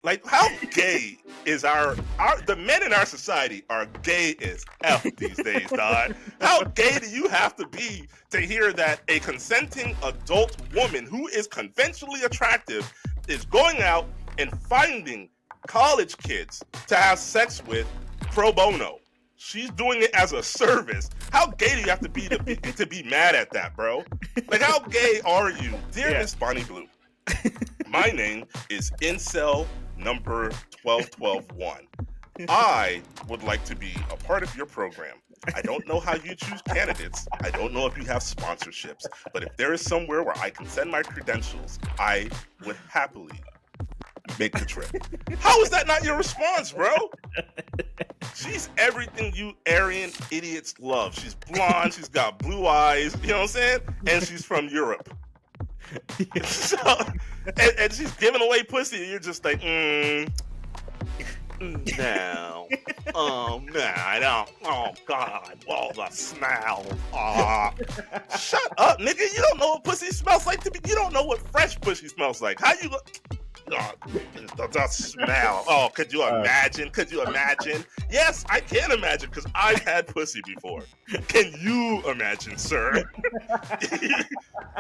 Like, how gay is our the men in our society are gay as F these days, dog. How gay do you have to be to hear that a consenting adult woman who is conventionally attractive is going out and finding college kids to have sex with pro bono? She's doing it as a service. How gay do you have to be mad at that, bro? Like, how gay are you, dear Miss Bonnie Blue? My name is Incel number 12121. I would like to be a part of your program. I don't know how you choose candidates. I don't know if you have sponsorships. But if there is somewhere where I can send my credentials, I would happily make the trip. How is that not your response, bro? She's everything you Aryan idiots love. She's blonde, she's got blue eyes, you know what I'm saying? And she's from Europe. So, and she's giving away pussy, and you're just like, no, I don't. Oh God, all the smell. Shut up, nigga. You don't know what pussy smells like. You don't know what fresh pussy smells like. How you look? The smell. Oh, could you imagine? Could you imagine? Yes, I can imagine because I've had pussy before. Can you imagine, sir?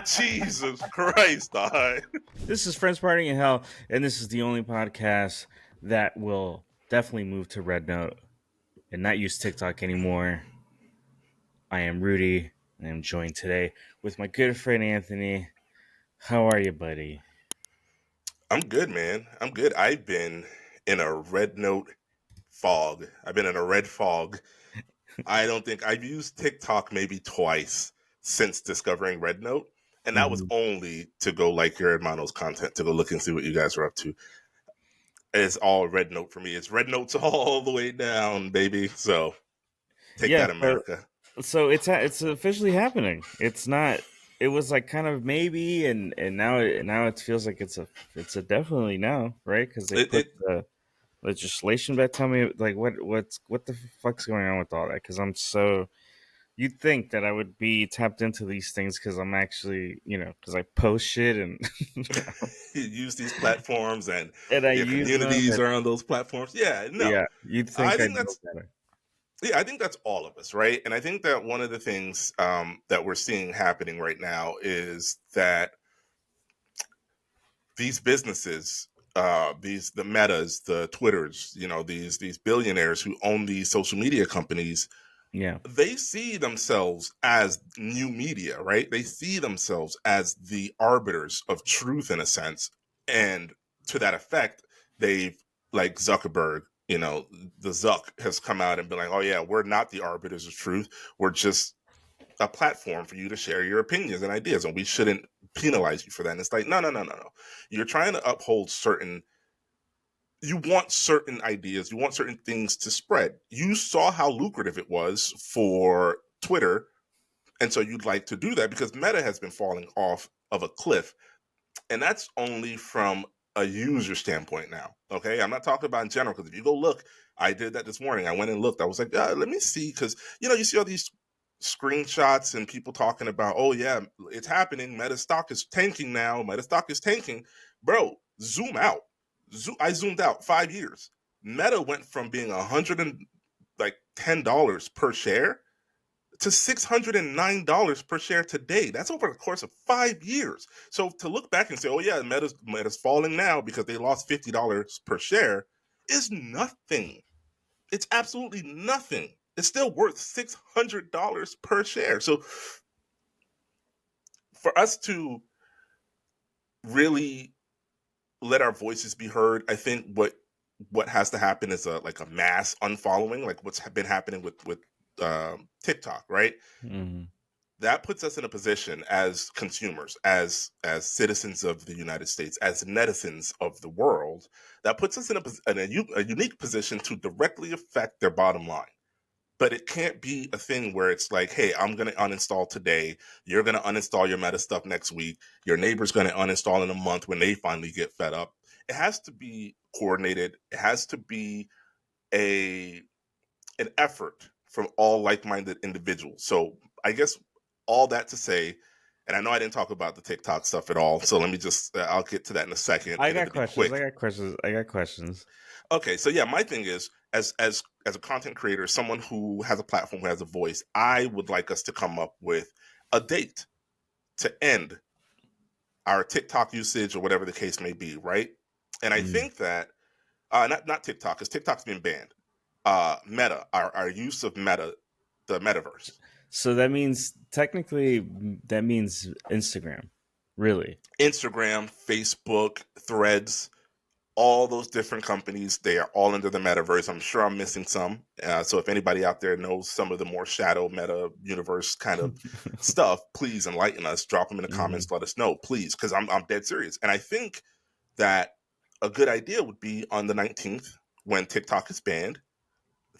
Jesus Christ, dog. This is Friends Partying in Hell, and this is the only podcast that will definitely move to Red Note and not use TikTok anymore. I am Rudy, and I'm joined today with my good friend Anthony. How are you, buddy? I'm good, man. I'm good. I've been in a red note fog. I've been in a red fog. I don't think I've used TikTok maybe twice since discovering Red Note. And that was only to go like your hermano's content, to go look and see what you guys are up to. It's all Red Note for me. It's Red Notes all the way down, baby. So take that, America. So it's officially happening. It's not. It was like kind of maybe, and now it feels like it's a definitely now, right? Because they put the legislation back. Tell me, like, what the fuck's going on with all that? Because I'm so. You'd think that I would be tapped into these things because I'm actually, because I post shit and you use these platforms and I your use communities them are on those platforms. Yeah, no. Yeah, you'd think I think I'd know that's better. Yeah, I think that's all of us, right? And I think that one of the things that we're seeing happening right now is that these businesses, the Metas, the Twitters, these billionaires who own these social media companies, Yeah, they see themselves as new media, right? They see themselves as the arbiters of truth in a sense. And to that effect, they've, like Zuckerberg, the Zuck has come out and been like, oh yeah, we're not the arbiters of truth. We're just a platform for you to share your opinions and ideas, and we shouldn't penalize you for that. And it's like, no. You're trying to uphold you want certain ideas, you want certain things to spread. You saw how lucrative it was for Twitter, and so you'd like to do that because Meta has been falling off of a cliff. And that's only from a user standpoint now, okay? I'm not talking about in general, because if you go look, I did that this morning. I went and looked. I was like, let me see, because, you see all these screenshots and people talking about, oh, yeah, it's happening. Meta stock is tanking now. Meta stock is tanking. Bro, zoom out. I zoomed out 5 years. Meta went from being $110 per share to $609 per share today. That's over the course of 5 years. So to look back and say, oh yeah, Meta's falling now because they lost $50 per share is nothing. It's absolutely nothing. It's still worth $600 per share. So for us to really let our voices be heard, I think what has to happen is a mass unfollowing, like what's been happening with TikTok, right? mm-hmm. That puts us in a position as consumers, as citizens of the United States, as netizens of the world. That puts us in a unique position to directly affect their bottom line. But it can't be a thing where it's like, hey, I'm going to uninstall today. You're going to uninstall your Meta stuff next week. Your neighbor's going to uninstall in a month when they finally get fed up. It has to be coordinated. It has to be an effort from all like-minded individuals. So I guess all that to say, And I know I didn't talk about the TikTok stuff at all, so let me just I'll get to that in a second. I And got it'll be questions. quick. I got questions. Okay, so yeah, my thing is, as a content creator, someone who has a platform, who has a voice, I would like us to come up with a date to end our TikTok usage or whatever the case may be, right? And I think that not TikTok, because TikTok's been banned. Meta, our use of Meta, the metaverse. So that means technically that means Instagram, really. Instagram, Facebook, Threads, all those different companies, they are all under the metaverse. I'm sure I'm missing some. So if anybody out there knows some of the more shadow meta universe kind of stuff, please enlighten us. Drop them in the comments. Let us know, please, because I'm dead serious. And I think that a good idea would be on the 19th when TikTok is banned.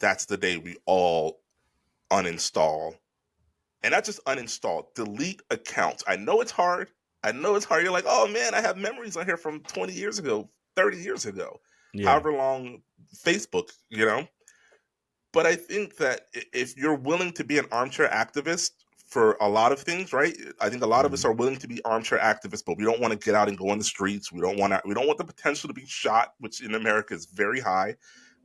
That's the day we all uninstall. And not just uninstall, delete accounts. I know it's hard. I know it's hard. You're like, oh man, I have memories on here from 20 years ago, 30 years ago, Yeah. however long Facebook, you know? But I think that if you're willing to be an armchair activist for a lot of things, right? I think a lot of us are willing to be armchair activists, but we don't want to get out and go on the streets. We don't want the potential to be shot, which in America is very high,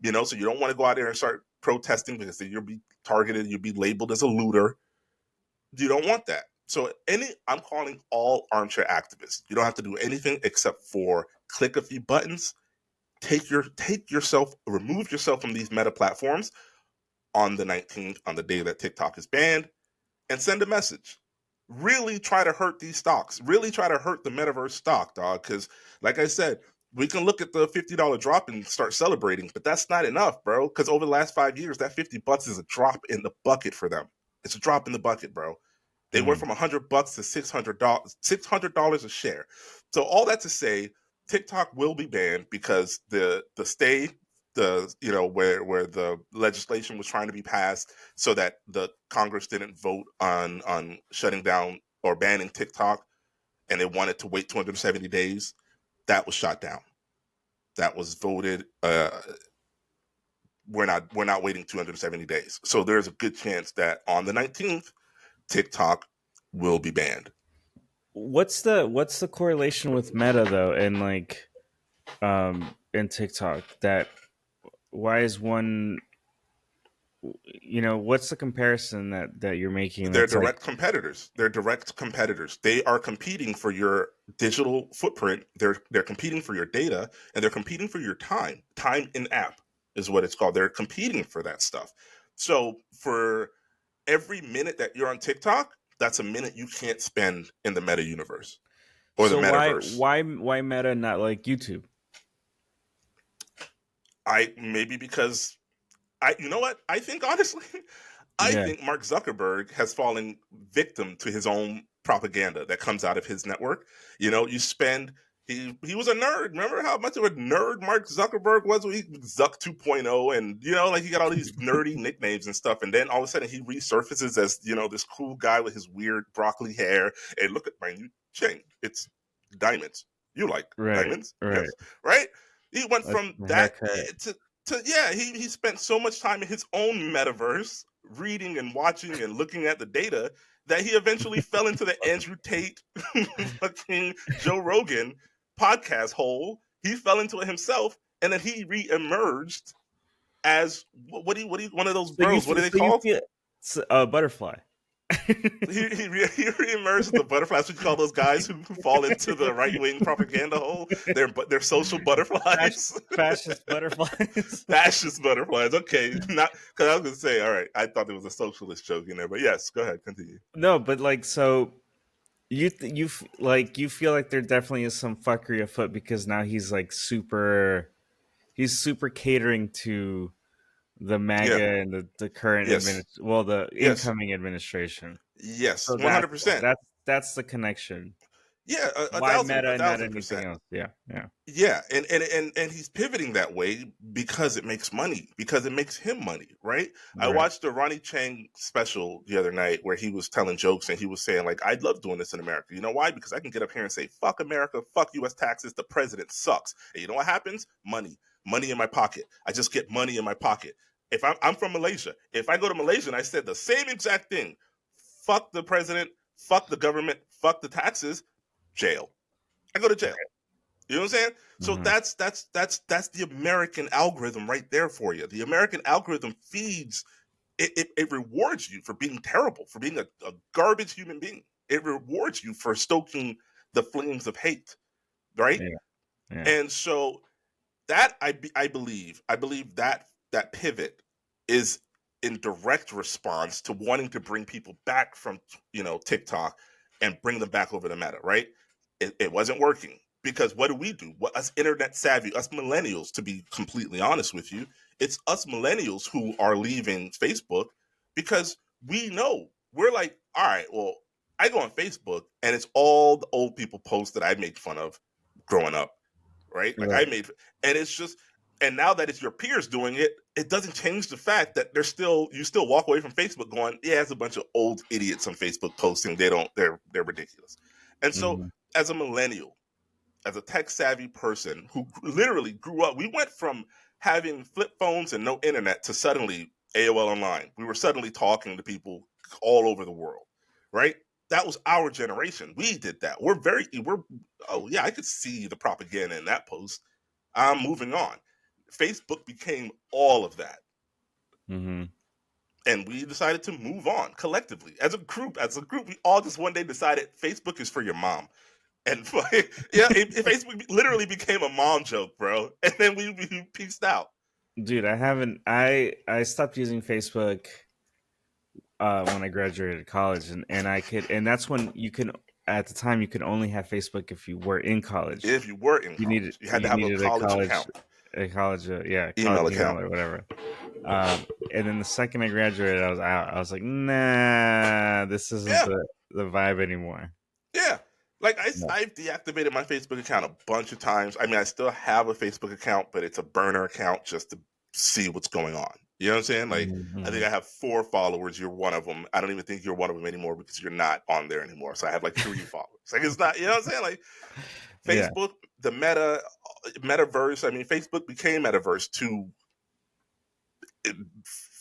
you know? So you don't want to go out there and start protesting because then you'll be targeted, you'll be labeled as a looter. You don't want that. So I'm calling all armchair activists. You don't have to do anything except for click a few buttons, remove yourself from these meta platforms on the 19th, on the day that TikTok is banned, and send a message. Really try to hurt these stocks. Really try to hurt the metaverse stock, dog. Because, like I said, we can look at the $50 drop and start celebrating, but that's not enough, bro. Because over the last 5 years, that $50 is a drop in the bucket for them. It's a drop in the bucket, bro. They went from $100 to $600 a share. So all that to say, TikTok will be banned because the stay, where the legislation was trying to be passed so that the Congress didn't vote on shutting down or banning TikTok, and they wanted to wait 270 days. That was shot down. That was voted. We're not waiting 270 days. So there's a good chance that on the 19th, TikTok will be banned. What's the correlation with Meta though, and like in TikTok? That why is one? What's the comparison that you're making? They're That's direct competitors. They're direct competitors. They are competing for your digital footprint. They're competing for your data, and they're competing for your time. Time in app is what it's called. They're competing for that stuff. So for every minute that you're on TikTok, that's a minute you can't spend in the meta universe or the metaverse. Why Meta, not like YouTube? Maybe because you know what? I think honestly, I think Mark Zuckerberg has fallen victim to his own propaganda that comes out of his network. You know, he was a nerd. Remember how much of a nerd Mark Zuckerberg was? He Zuck 2.0, and he got all these nerdy nicknames and stuff. And then all of a sudden he resurfaces as this cool guy with his weird broccoli hair. And look at my new chain. It's diamonds. You like diamonds? Right. Yes. Right? He went from that to he spent so much time in his own metaverse reading and watching and looking at the data that he eventually fell into the Andrew Tate fucking Joe Rogan podcast hole. He fell into it himself, and then he re-emerged as what one of those bros. What are they called? Butterfly. he re-emerged as the butterfly. That's what you call those guys who fall into the right-wing propaganda hole. They're social butterflies. Fascist butterflies. Fascist butterflies. Okay, not because I was gonna say, all right. I thought there was a socialist joke in there, but yes, go ahead, continue. No, but so you feel like there definitely is some fuckery afoot because now he's super catering to the MAGA and the current incoming administration. Yes, So 100%. That's the connection. Yeah, Why Meta and not 1,000%. anything else? Yeah. And he's pivoting that way because it makes money, because it makes him money, right? I Right. watched the Ronnie Chang special the other night where he was telling jokes and he was saying like, I'd love doing this in America. You know why? Because I can get up here and say, fuck America, fuck U.S. taxes, the president sucks. And you know what happens? Money in my pocket. I just get money in my pocket. If I'm from Malaysia, if I go to Malaysia and I said the same exact thing, fuck the president, fuck the government, fuck the taxes, jail. I go to jail. You know what I'm saying? So Mm-hmm. that's the American algorithm right there for you. The American algorithm feeds it rewards you for being terrible, for being a garbage human being. It rewards you for stoking the flames of hate, right? Yeah. Yeah. And so that I believe that pivot is in direct response to wanting to bring people back from TikTok and bring them back over to Meta, right? It wasn't working because what do? What us internet savvy, us millennials, to be completely honest with you, it's us millennials who are leaving Facebook because we know we're like, all right, well, I go on Facebook and it's all the old people posts that I made fun of growing up, right? Like I Right. made, and it's just, and now that it's your peers doing it, it doesn't change the fact that you still walk away from Facebook going, yeah, it's a bunch of old idiots on Facebook posting. They're ridiculous. And so Mm-hmm. as a millennial, as a tech savvy person who literally grew up, we went from having flip phones and no internet to suddenly AOL Online. We were suddenly talking to people all over the world, right? That was our generation. We did that. Oh yeah, I could see the propaganda in that post. I'm moving on. Facebook became all of that. Mm-hmm. And we decided to move on collectively as a group. We all just one day decided Facebook is for your mom. And yeah, Facebook literally became a mom joke, bro. And then we pieced out. Dude, I haven't. I stopped using Facebook when I graduated college, and I could, and that's when you can. At the time, you could only have Facebook if you were in college. If you were in college, you had to You have a needed college account, a college, college email email account. or whatever. And then the second I graduated, I was out. I was like, nah, this isn't Yeah, the vibe anymore. yeah. Like No. I've deactivated my Facebook account a bunch of times. I mean, I still have a Facebook account, but it's a burner account just to see what's going on. You know what I'm saying? Like, I think Mm-hmm. I have 4 followers. You're one of them. I don't even think you're one of them anymore because you're not on there anymore. So I have like 3 followers. Like, it's not. You know what I'm saying? Like, Yeah. Facebook, the metaverse. I mean, Facebook became metaverse to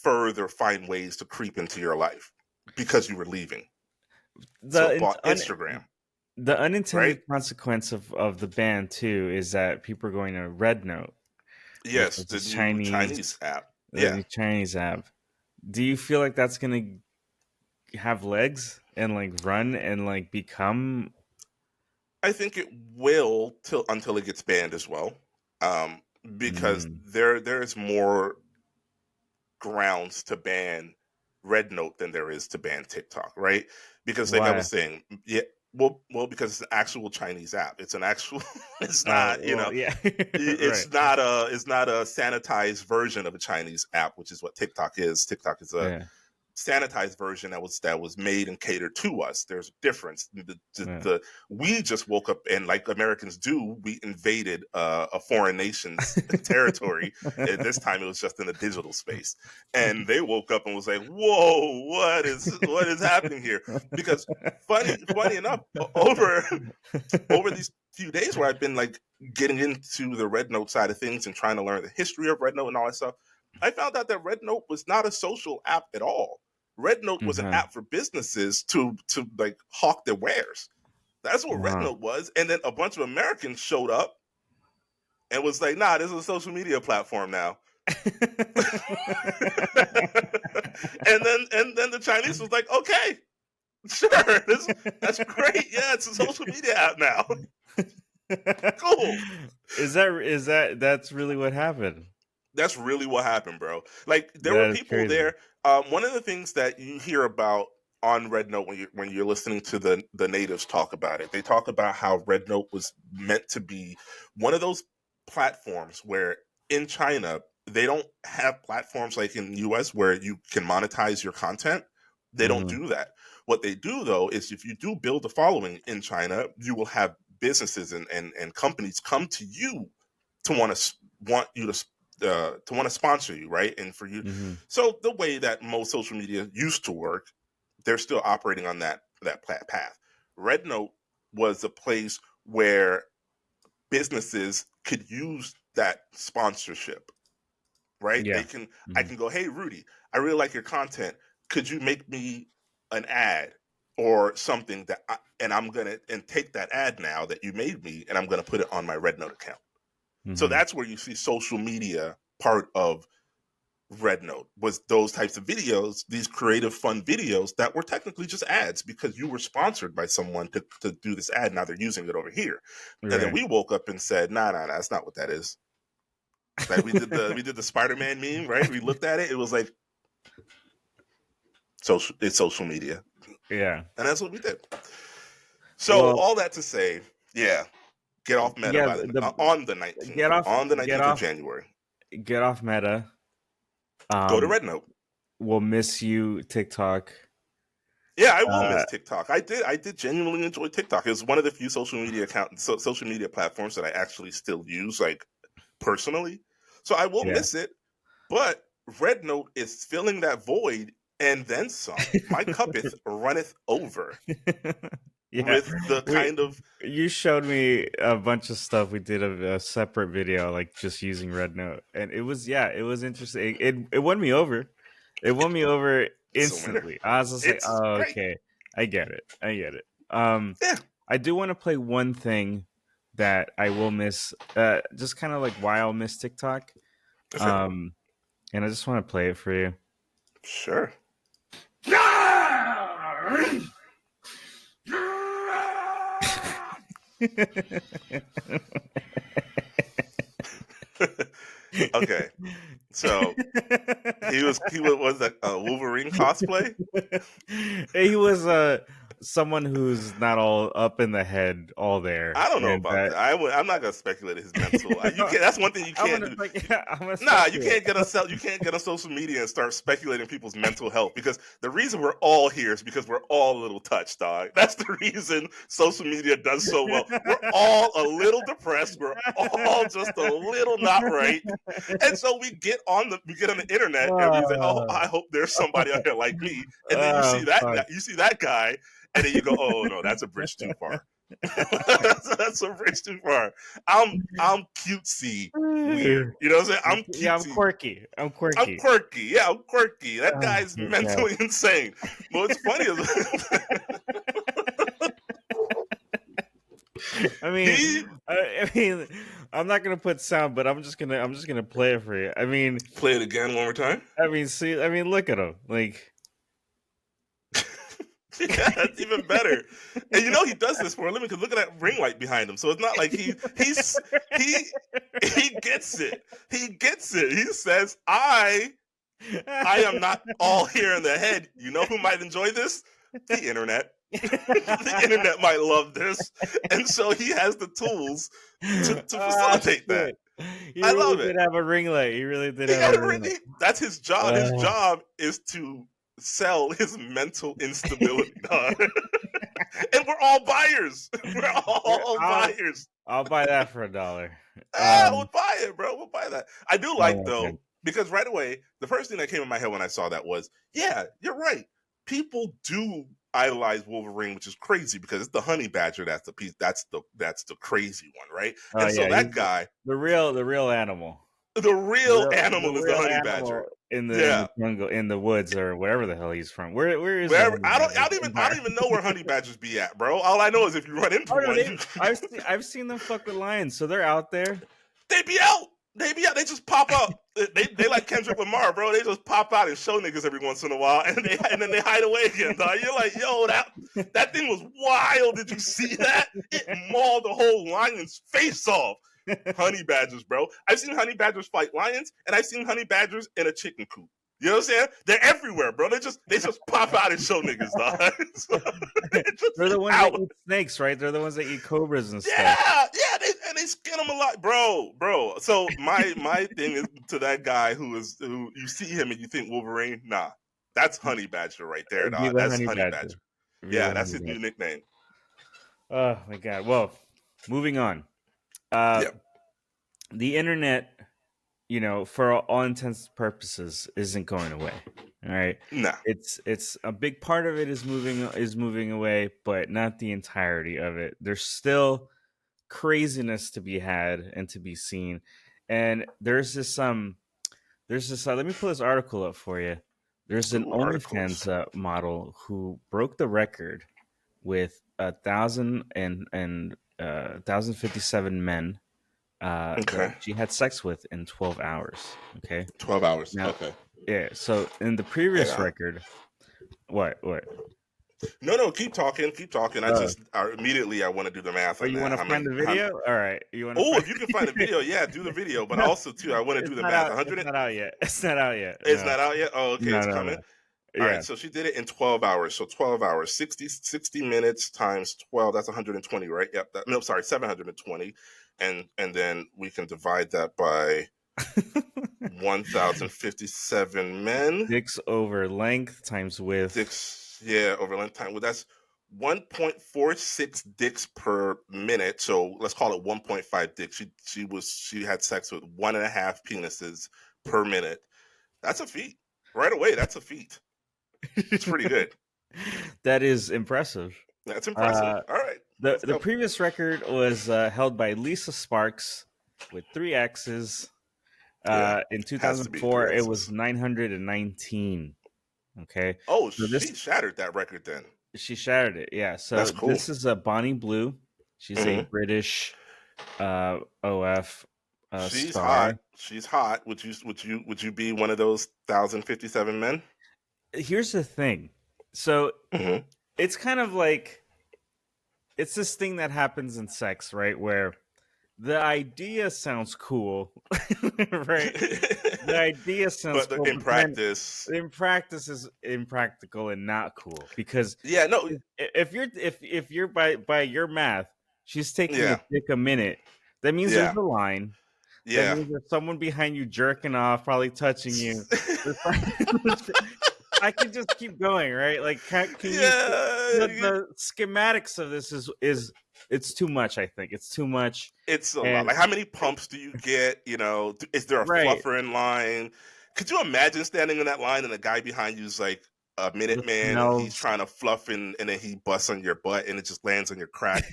further find ways to creep into your life because you were leaving. So it The bought Instagram, the right? unintended consequence of the ban too is that people are going to Red Note, which Yes, is the this new Chinese app. the Yeah, new Chinese app. Do you feel like that's gonna have legs and like run and like become? I think it will till until it gets banned as well, um, because Mm, there is more grounds to ban Red Note than there is to ban TikTok, right? Because like I why? was saying, yeah, well, because it's an actual Chinese app. It's an actual. It's Oh not, well, yeah, right. it's not a sanitized version of a Chinese app, which is what TikTok is. TikTok is a Yeah, sanitized version that was made and catered to us. There's a difference. yeah. We just woke up and like Americans do, we invaded a foreign nation's territory. And this time it was just in the digital space, and they woke up and was like, "Whoa, what is happening here?" Because funny enough, over these few days where I've been like getting into the Red Note side of things and trying to learn the history of Red Note and all that stuff, I found out that Red Note was not a social app at all. Red Note was an Uh-huh. app for businesses to like hawk their wares. That's what Red Uh-huh. Note was. And then a bunch of Americans showed up and was like, "Nah, this is a social media platform now." And then the Chinese was like, "Okay, sure, that's great. Yeah, it's a social media app now. Cool." That's really what happened? That's really what happened, bro. Like there were That is people crazy. there. One of the things that you hear about on Red Note when you're listening to the natives talk about it, they talk about how Red Note was meant to be one of those platforms where in China they don't have platforms like in the US where you can monetize your content. They don't Mhm. do that. What they do though is if you do build a following in China, you will have businesses and companies come to you to want you to want to sponsor you, right? And for you, Mhm. so the way that most social media used to work, they're still operating on that path. Red Note was a place where businesses could use that sponsorship, right? Yeah. I Mhm. can go, "Hey Rudy, I really like your content. Could you make me an ad?" or something that I'm gonna take that ad now that you made me, and I'm gonna put it on my Red Note account. So Mm-hmm. that's where you see social media part of Red Note, was those types of videos, these creative, fun videos that were technically just ads because you were sponsored by someone to do this ad. Now they're using it over here. And then Right. we woke up and said, nah, that's not what that is. Like we did the Spider-Man meme, right? We looked at it, it was like it's social media. Yeah. And that's what we did. So Well, all that to say, yeah, get off Meta yeah. by on the 19th. Get off. On the Get 19th of off. January. Get off Meta. Go to Red Note. We'll miss you, TikTok. Yeah, I will miss TikTok. I did genuinely enjoy TikTok. It's one of the few social media social media platforms that I actually still use, like, personally. So I will miss it, but Red Note is filling that void and then some. My cuppeth runneth over with the kind of. You showed me a bunch of stuff. We did a separate video, like just using Red Note, and it was interesting. It won me over. It won me over instantly. I was just like, It's oh, great. okay, I get it. Yeah. I do want to play one thing that I will miss. Just kind of like why I'll miss TikTok. Sure. And I just want to play it for you. Sure. Okay, so he was a Wolverine cosplay. He was someone who's not all up in the head, all there. I don't know about that. I'm not gonna speculate his mental. You can't. That's one thing you can't do. Nah, you can't get on. You can't get on social media and start speculating people's mental health, because the reason we're all here is because we're all a little touched, dog. That's the reason social media does so well. We're all a little depressed. We're all just a little not right, and so we get on the internet and we say, "Oh, I hope there's somebody out there like me." And then you see that guy. And then you go, oh no, that's a bridge too far. That's a bridge too far. I'm cutesy weird. You know what I'm saying? I'm cutesy. Yeah, I'm quirky. I'm quirky. Yeah, I'm quirky. That guy's mentally insane. But what's funny is I mean, I'm not gonna put sound, but I'm just gonna play it for you. I mean, play it again one more time. I mean, look at him, like. Yeah, that's even better. And you know he does this for a living, because look at that ring light behind him. So it's not like he gets it. He gets it. He says, I am not all here in the head. You know who might enjoy this? The internet. The internet might love this. And so he has the tools to facilitate that. I love it. He did have a ring light. He really did have a ring light. That's his job. His job is to sell his mental instability, dog. And we're all buyers. We're all buyers. I'll buy that for $1. We'll buy it, bro. We'll buy that. I do like, though, because right away, the first thing that came in my head when I saw that was, yeah, you're right. People do idolize Wolverine, which is crazy, because it's the honey badger that's the piece. That's the crazy one, right? And so that guy, the real animal. The real animal is the honey badger in the jungle, in the woods, or wherever the hell he's from. Where is I don't even know where honey badgers be at, bro. All I know is if you run into one, I've seen them fuck with lions, so they're out there. They be out. They just pop up. They like Kendrick Lamar, bro. They just pop out and show niggas every once in a while, and then they hide away again, dog. You're like, yo, that thing was wild. Did you see that? It mauled the whole lion's face off. Honey badgers, bro. I've seen honey badgers fight lions, and I've seen honey badgers in a chicken coop. You know what I'm saying? They're everywhere, bro. They just pop out and show niggas, dog. They're the ones that eat snakes, right? They're the ones that eat cobras and stuff. Yeah, they skin them a lot, bro. So my thing is to that guy who you see him and you think Wolverine. Nah, that's honey badger right there, dog. That's honey badger. Yeah, that's his new nickname. Oh my god. Well, moving on. The internet, for all intents and purposes, isn't going away. All right. No. It's a big part of it is moving away, but not the entirety of it. There's still craziness to be had and to be seen. And there's this let me pull this article up for you. There's an Ooh, OnlyFans articles. model who broke the record with 1,057 men that Okay. she had sex with in 12 hours. Okay. 12 hours. Now, Okay. yeah. So in the And previous record, what? no, keep talking, keep talking. Oh, Immediately I want to do the math oh, on you that. want to find the video? All right. You want to Oh, find? if you can find the video, yeah, do the video. But No, also too, I want to do it's the not math. out. 100. It's not out yet. It's not out yet. It's No, not out yet. Oh, okay, no, it's no, coming. no. All Yeah. right, so she did it in 12 hours. So 12 hours, 60 minutes times 12, that's 120, right? Yep. No, sorry, 720. And then we can divide that by 1,057 men. Dicks over length times width. Dicks, yeah, over length time. Well, that's 1.46 dicks per minute. So let's call it 1.5 dicks. She had sex with 1.5 penises per minute. That's a feat. Right away, that's a feat. It's pretty good. That is impressive. That's impressive. Uh, All right, the let's the go. previous record was held by Lisa Sparks with 3 X's. Yeah, In has to be three 2004, it was X's. 919. Okay, Oh, so this she shattered that record then. she shattered it. Yeah, so That's cool. this is a Bonnie Blue. She's a Hmm. British OF She's hot. star. She's hot. Would you be one of those 1,057 men? Here's the thing. So Hmm. it's kind of like it's this thing that happens in sex, right? Where the idea sounds cool, right? The idea sounds But cool, in but then practice, in practice is impractical and not cool because yeah, no, if you're by your math, she's taking a yeah, dick a minute. That means there's yeah, a line. That yeah. means there's someone behind you jerking off, probably touching you. I can just keep going, right? Like, can you? Yeah, The schematics of this is it's too much. I think it's too much, it's a lot. and Like, how many pumps do you get? Is there a right, fluffer in line? Could you imagine standing in that line and the guy behind you is like a the minute man and he's smells. trying to fluff and then he busts on your butt and it just lands on your crack?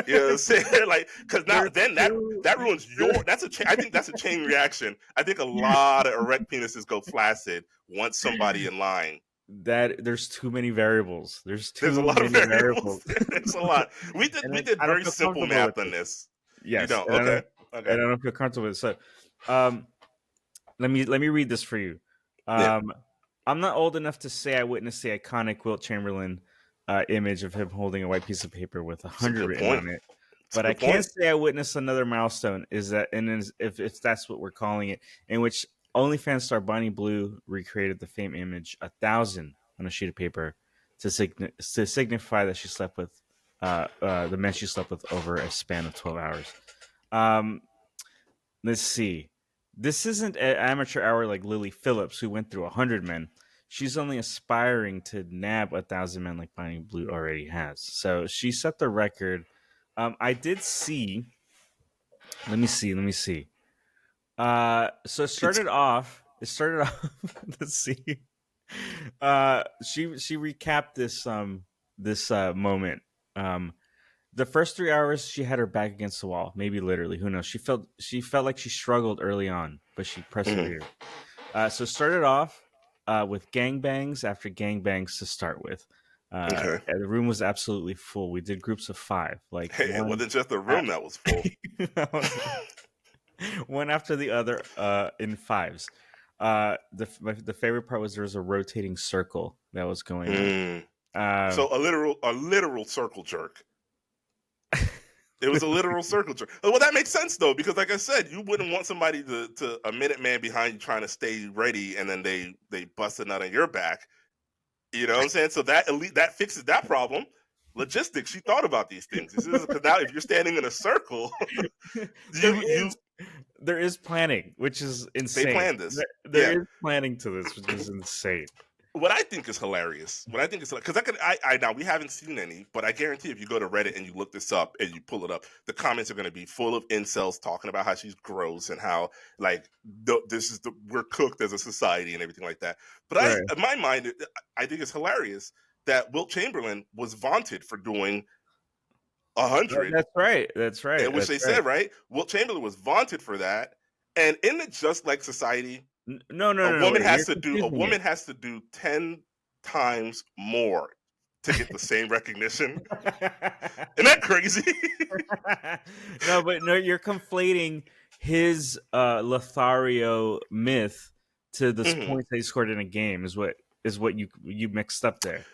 You know what I'm saying? Like, because now There's then two. that ruins your. I think that's a chain reaction. I think a lot of erect penises go flaccid once somebody in line. That there's too many variables. There's There's a too lot of many variables. variables, There's a lot. and We did I don't very feel simple comfortable with math on this. this. You Yes, don't? Okay. Okay. I don't feel comfortable with it. So, um, let me read this for you. Yeah. Um, I'm not old enough to say I witnessed the iconic Wilt Chamberlain image of him holding a white piece of paper with It's a 100 good written point. on it, It's a but I good can point. say I witnessed another milestone. Is that and if that's what we're calling it, in which OnlyFans star Bonnie Blue recreated the famed image 1,000 on a sheet of paper to signify that she slept with the men she slept with over a span of 12 hours. Um, let's see. This isn't an amateur hour like Lily Phillips, who went through 100 men. She's only aspiring to nab 1,000 men like Bonnie Blue already has. So she set the record. I did see. Let me see. Let me see. So it It's started off. It started off. Let's see. She recapped this moment. The first 3 hours she had her back against the wall, maybe literally. Who knows? She felt like she struggled early on, but she mhm. persevered. So it started off with gangbangs after gangbangs to start with. Okay. And the room was absolutely full. We did groups of five, like Hey, it one, wasn't just the a- room that was full. one after the other in fives. The favorite part was there was a rotating circle that was going on. Mm. Um, So a literal circle jerk. It was a literal circle jerk. Well, that makes sense though, because like I said, you wouldn't want somebody to a minute man behind you trying to stay ready, and then they bust a nut on your back. You know what I'm saying? So that fixes that problem. Logistics. She thought about these things. This is because now if you're standing in a circle, there you is there is planning, which is they insane. planned this. There Yeah. is planning to this, which is insane. What I think is hilarious. What I think is because I now we haven't seen any, but I guarantee if you go to Reddit and you look this up and you pull it up, the comments are going to be full of incels talking about how she's gross and how like we're cooked as a society and everything like that. But Right. in my mind, I think it's hilarious that Wilt Chamberlain was vaunted for doing 100, That's right. That's right. which That's they right. said right. Wilt Chamberlain was vaunted for that, and in the just like society. No, no, A no, no. woman Wait, you're has to do a confusing woman has to do 10 times more to get the same recognition. it. Isn't that crazy? No, but no, you're conflating his Lothario myth to the Mhm. points that he scored in a game. Is what you mixed up there.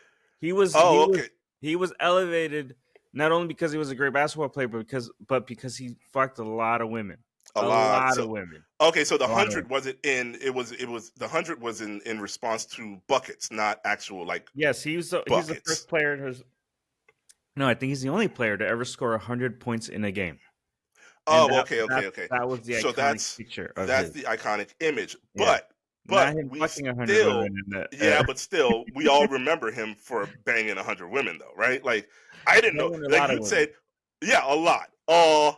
He was he Oh, was okay. he was elevated not only because he was a great basketball player, but because he fucked a lot of women, A a lot. lot of So women, okay, so the a lot of women. 100 wasn't in it was the 100 was in response to buckets, not actual like Yes, he's the buckets. first player who's no, I think he's the only player to ever score 100 points in a game, and Oh, that okay, that okay, okay. that was the So iconic feature of that's his. the iconic image. Yeah. But Not him we fucking 100 women still in the yeah, but still we all remember him for banging 100 women though, right? Like I didn't know banging a like lot of you women. said yeah, a lot. A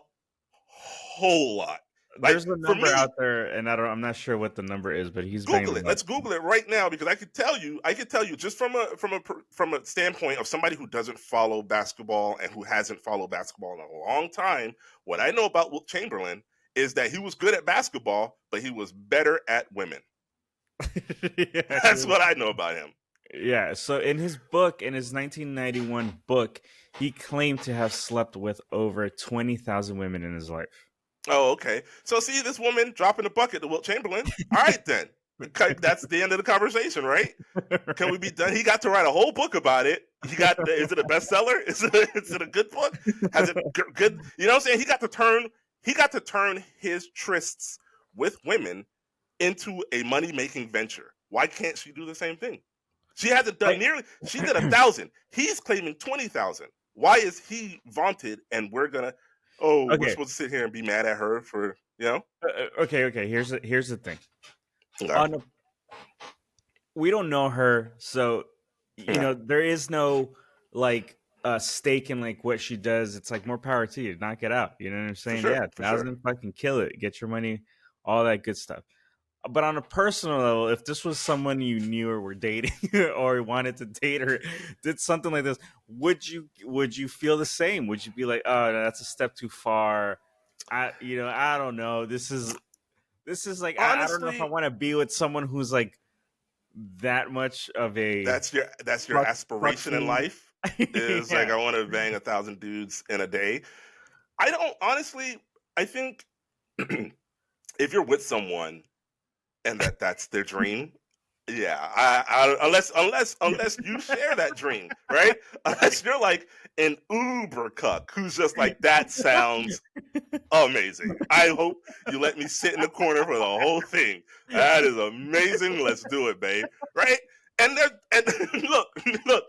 whole lot. Like There's a for number me, out there, and I'm not sure what the number is, but he's banged Google a it. lot. Let's Google it right now because I could tell you just from a standpoint of somebody who doesn't follow basketball and who hasn't followed basketball in a long time. What I know about Wilt Chamberlain is that he was good at basketball, but he was better at women. Yeah, That's what I know about him. yeah. So in his book, in his 1991 book, he claimed to have slept with over 20,000 women in his life. Oh, okay. So see this woman dropping the bucket to Wilt Chamberlain. All right then. Okay, that's the end of the conversation, right? Can we Right. be done? He got to write a whole book about it. Is it a bestseller? Is it a good book? Has it good? You know what I'm saying? He got to turn his trysts with women into a money making venture. Why can't she do the same thing? She hasn't done Like, nearly. She did 1,000. He's claiming 20,000. Why is he vaunted and we're gonna? Oh, we're okay, supposed to sit here and be mad at her for you know? okay. Here's the thing. Okay. On a, we don't know her, so Yeah, there is no like stake in like what she does. It's like more power to you. Knock it out. You know what I'm for saying? sure, Yeah, for sure. 1,000, fucking kill it. Get your money, all that good stuff. But on a personal level, if this was someone you knew or were dating or wanted to date or did something like this, would you feel the same? Would you be like, oh, no, that's a step too far? I don't know. This is like I don't know if I Honestly, want to be with someone who's like that much of a that's your fuck, fuck aspiration in fiend. life. Is like Yeah. I want to bang 1,000 dudes in a day. I don't honestly. I think if you're with someone and that's their dream. Yeah, unless you share that dream, right? Unless you're like an Uber cuck who's just like that sounds amazing. I hope you let me sit in the corner for the whole thing. That is amazing. Let's do it, babe. Right? And look, look,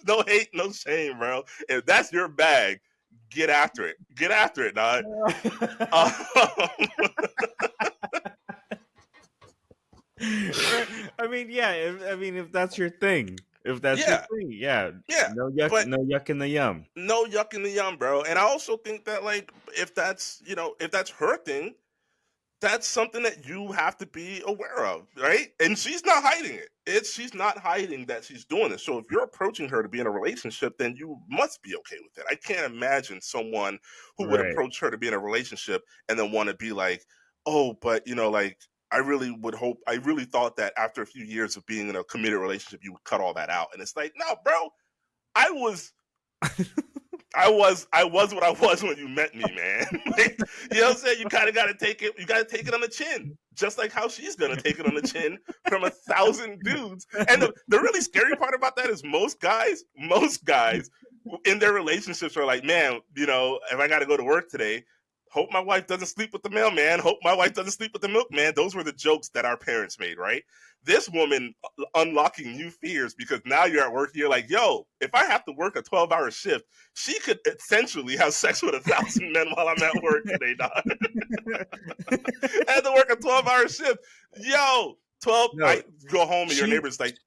no hate, no shame, bro. If that's your bag, get after it. Get after it, dog. Um, I mean, yeah. If that's your thing, yeah, yeah. yeah. No yuck, But no yuck in the yum. no yuck in the yum, bro. And I also think that like if that's her thing, that's something that you have to be aware of, right? And she's not hiding it. She's not hiding that she's doing it. So if you're approaching her to be in a relationship, then you must be okay with it. I can't imagine someone who would Right. approach her to be in a relationship and then want to be like, oh, but like I really thought that after a few years of being in a committed relationship, you would cut all that out. And it's like, no, bro, I was I was what I was when you met me, man. Like, you know what I'm saying? You kind of got to take it. You got to take it on the chin, just like how she's gonna take it on the chin from 1,000 dudes. And the really scary part about that is most guys in their relationships are like, man, if I got to go to work today, hope my wife doesn't sleep with the mailman. Hope my wife doesn't sleep with the milkman. Those were the jokes that our parents made, right? This woman unlocking new fears because now you're at work. You're like, yo, if I have to work a 12-hour shift, she could essentially have sex with 1,000 men while I'm at work today, dog. I had to work a 12-hour shift. Yo, 12. No, I go home and your she neighbor's like,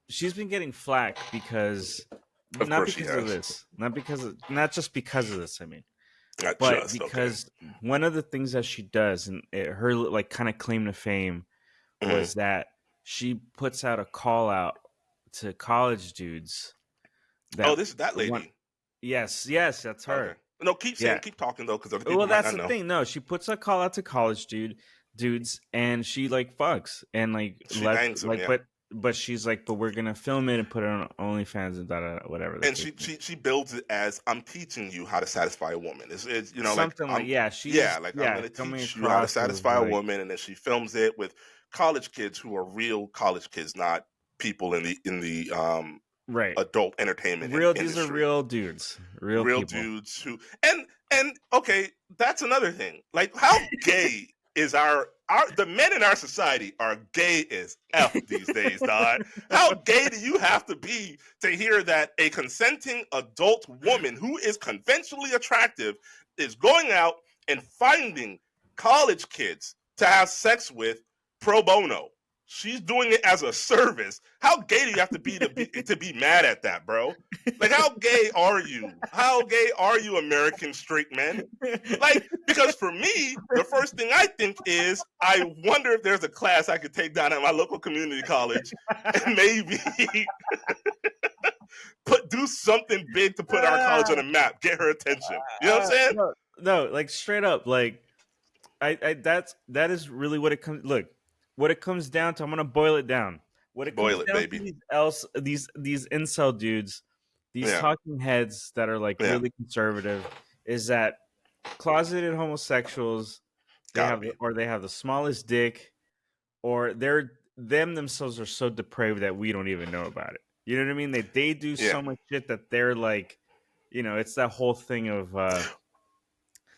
she's been getting flack because of not course she because of has. this, not just because of this. I mean, Not but just okay. because one of the things that she does and her like kind of claim to fame Mhm. was that she puts out a call out to college dudes Oh, that this is that want. lady. Yes, that's Okay. her. No, Yeah. keep talking though, because other Well, people might that's not the know. thing. No, she puts a call out to college dudes, and she like fucks and like She let bangs them, like, yeah. but she's like, but we're gonna film it and put it on OnlyFans and whatever the And case may be. she builds it as, I'm teaching you how to satisfy a woman. It's like Something like, I'm yeah, she's like I'm yeah gonna coming teach you how to across as satisfy a like woman, and then she films it with college kids who are real college kids, not people in the right. adult entertainment These are industry. real dudes, real Real people. dudes who and okay, that's another thing. Like, how gay is the men in our society are gay as F these days, dog. How gay do you have to be to hear that a consenting adult woman who is conventionally attractive is going out and finding college kids to have sex with pro bono? She's doing it as a service. How gay do you have to be mad at that, bro? Like, how gay are you? How gay are you, American straight men? Like, because for me, the first thing I think is, I wonder if there's a class I could take down at my local community college and maybe do something big to put our college on the map, get her attention. You know what I'm saying? No, no, like straight up, like that is really what it comes. Look, what it comes down to. I'm gonna boil it down. What it comes Boil it, down to, baby. these incel dudes, these Yeah, talking heads that are like yeah, really conservative, is that closeted homosexuals, gotta be. they have the smallest dick, or them themselves are so depraved that we don't even know about it. You know what I mean? They do Yeah. so much shit that they're like, it's that whole thing of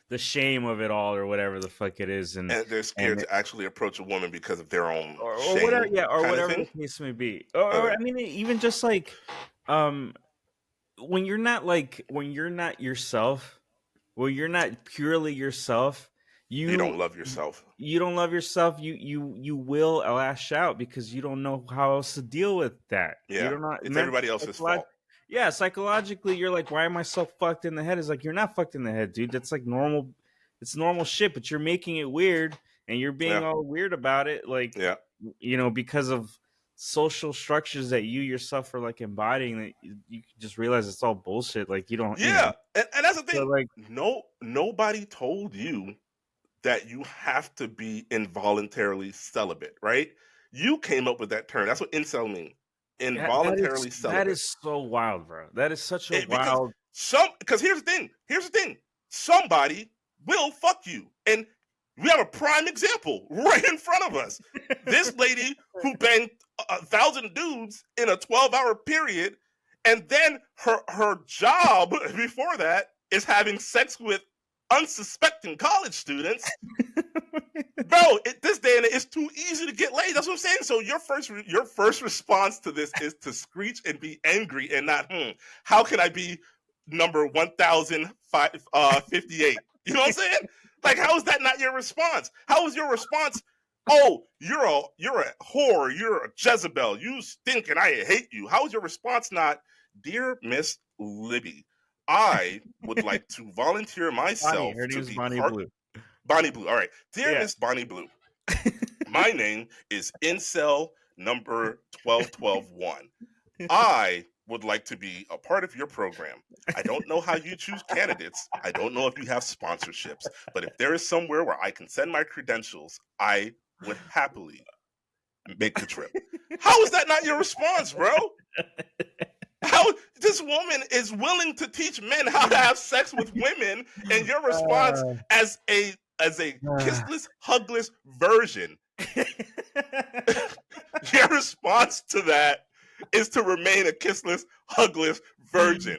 the shame of it all or whatever the fuck it is, and They're scared to actually approach a woman because of their own or whatever, shame, yeah, or kind of whatever the thing. case may be. Or Okay. I mean, even just like um when you're not yourself, when you're not purely yourself, You you don't love yourself. you don't love yourself. You will lash out because you don't know how else to deal with that. You Yeah. don't know It's everybody else's fault. yeah, psychologically, you're like, why am I so fucked in the head? It's like, you're not fucked in the head, dude. That's like normal. It's normal shit, but you're making it weird, and you're being Yeah. all weird about it, like, Yeah. because of social structures that you yourself are like embodying. That you just realize it's all bullshit. Like, you don't, Yeah. And that's the So thing. like, Nobody told you that you have to be involuntarily celibate, right? You came up with that term. That's what incel means. Involuntarily that celibate. is so wild, bro. That is such a Because wild. here's the thing. Here's the thing. Somebody will fuck you. And we have a prime example right in front of us. This lady who banged 1,000 dudes in a 12-hour period, and then her job before that is having sex with unsuspecting college students. Bro, this day and age, it's too easy to get laid. That's what I'm saying. So your first response to this is to screech and be angry and not, how can I be number 1,058? You know what I'm saying? Like, how is that not your response? How is your response? Oh, you're a whore. You're a Jezebel. You stink and I hate you. How is your response not, dear Miss Libby, I would like to volunteer myself Her to name's be Bonnie part. Blue. Bonnie Blue. All right. Dear Yeah. Miss Bonnie Blue, my name is Incel number 12121. I would like to be a part of your program. I don't know how you choose candidates. I don't know if you have sponsorships, but if there is somewhere where I can send my credentials, I would happily make the trip. How is that not your response, bro? How this woman is willing to teach men how to have sex with women, and your response as a kissless, hugless virgin, your response to that is to remain a kissless, hugless virgin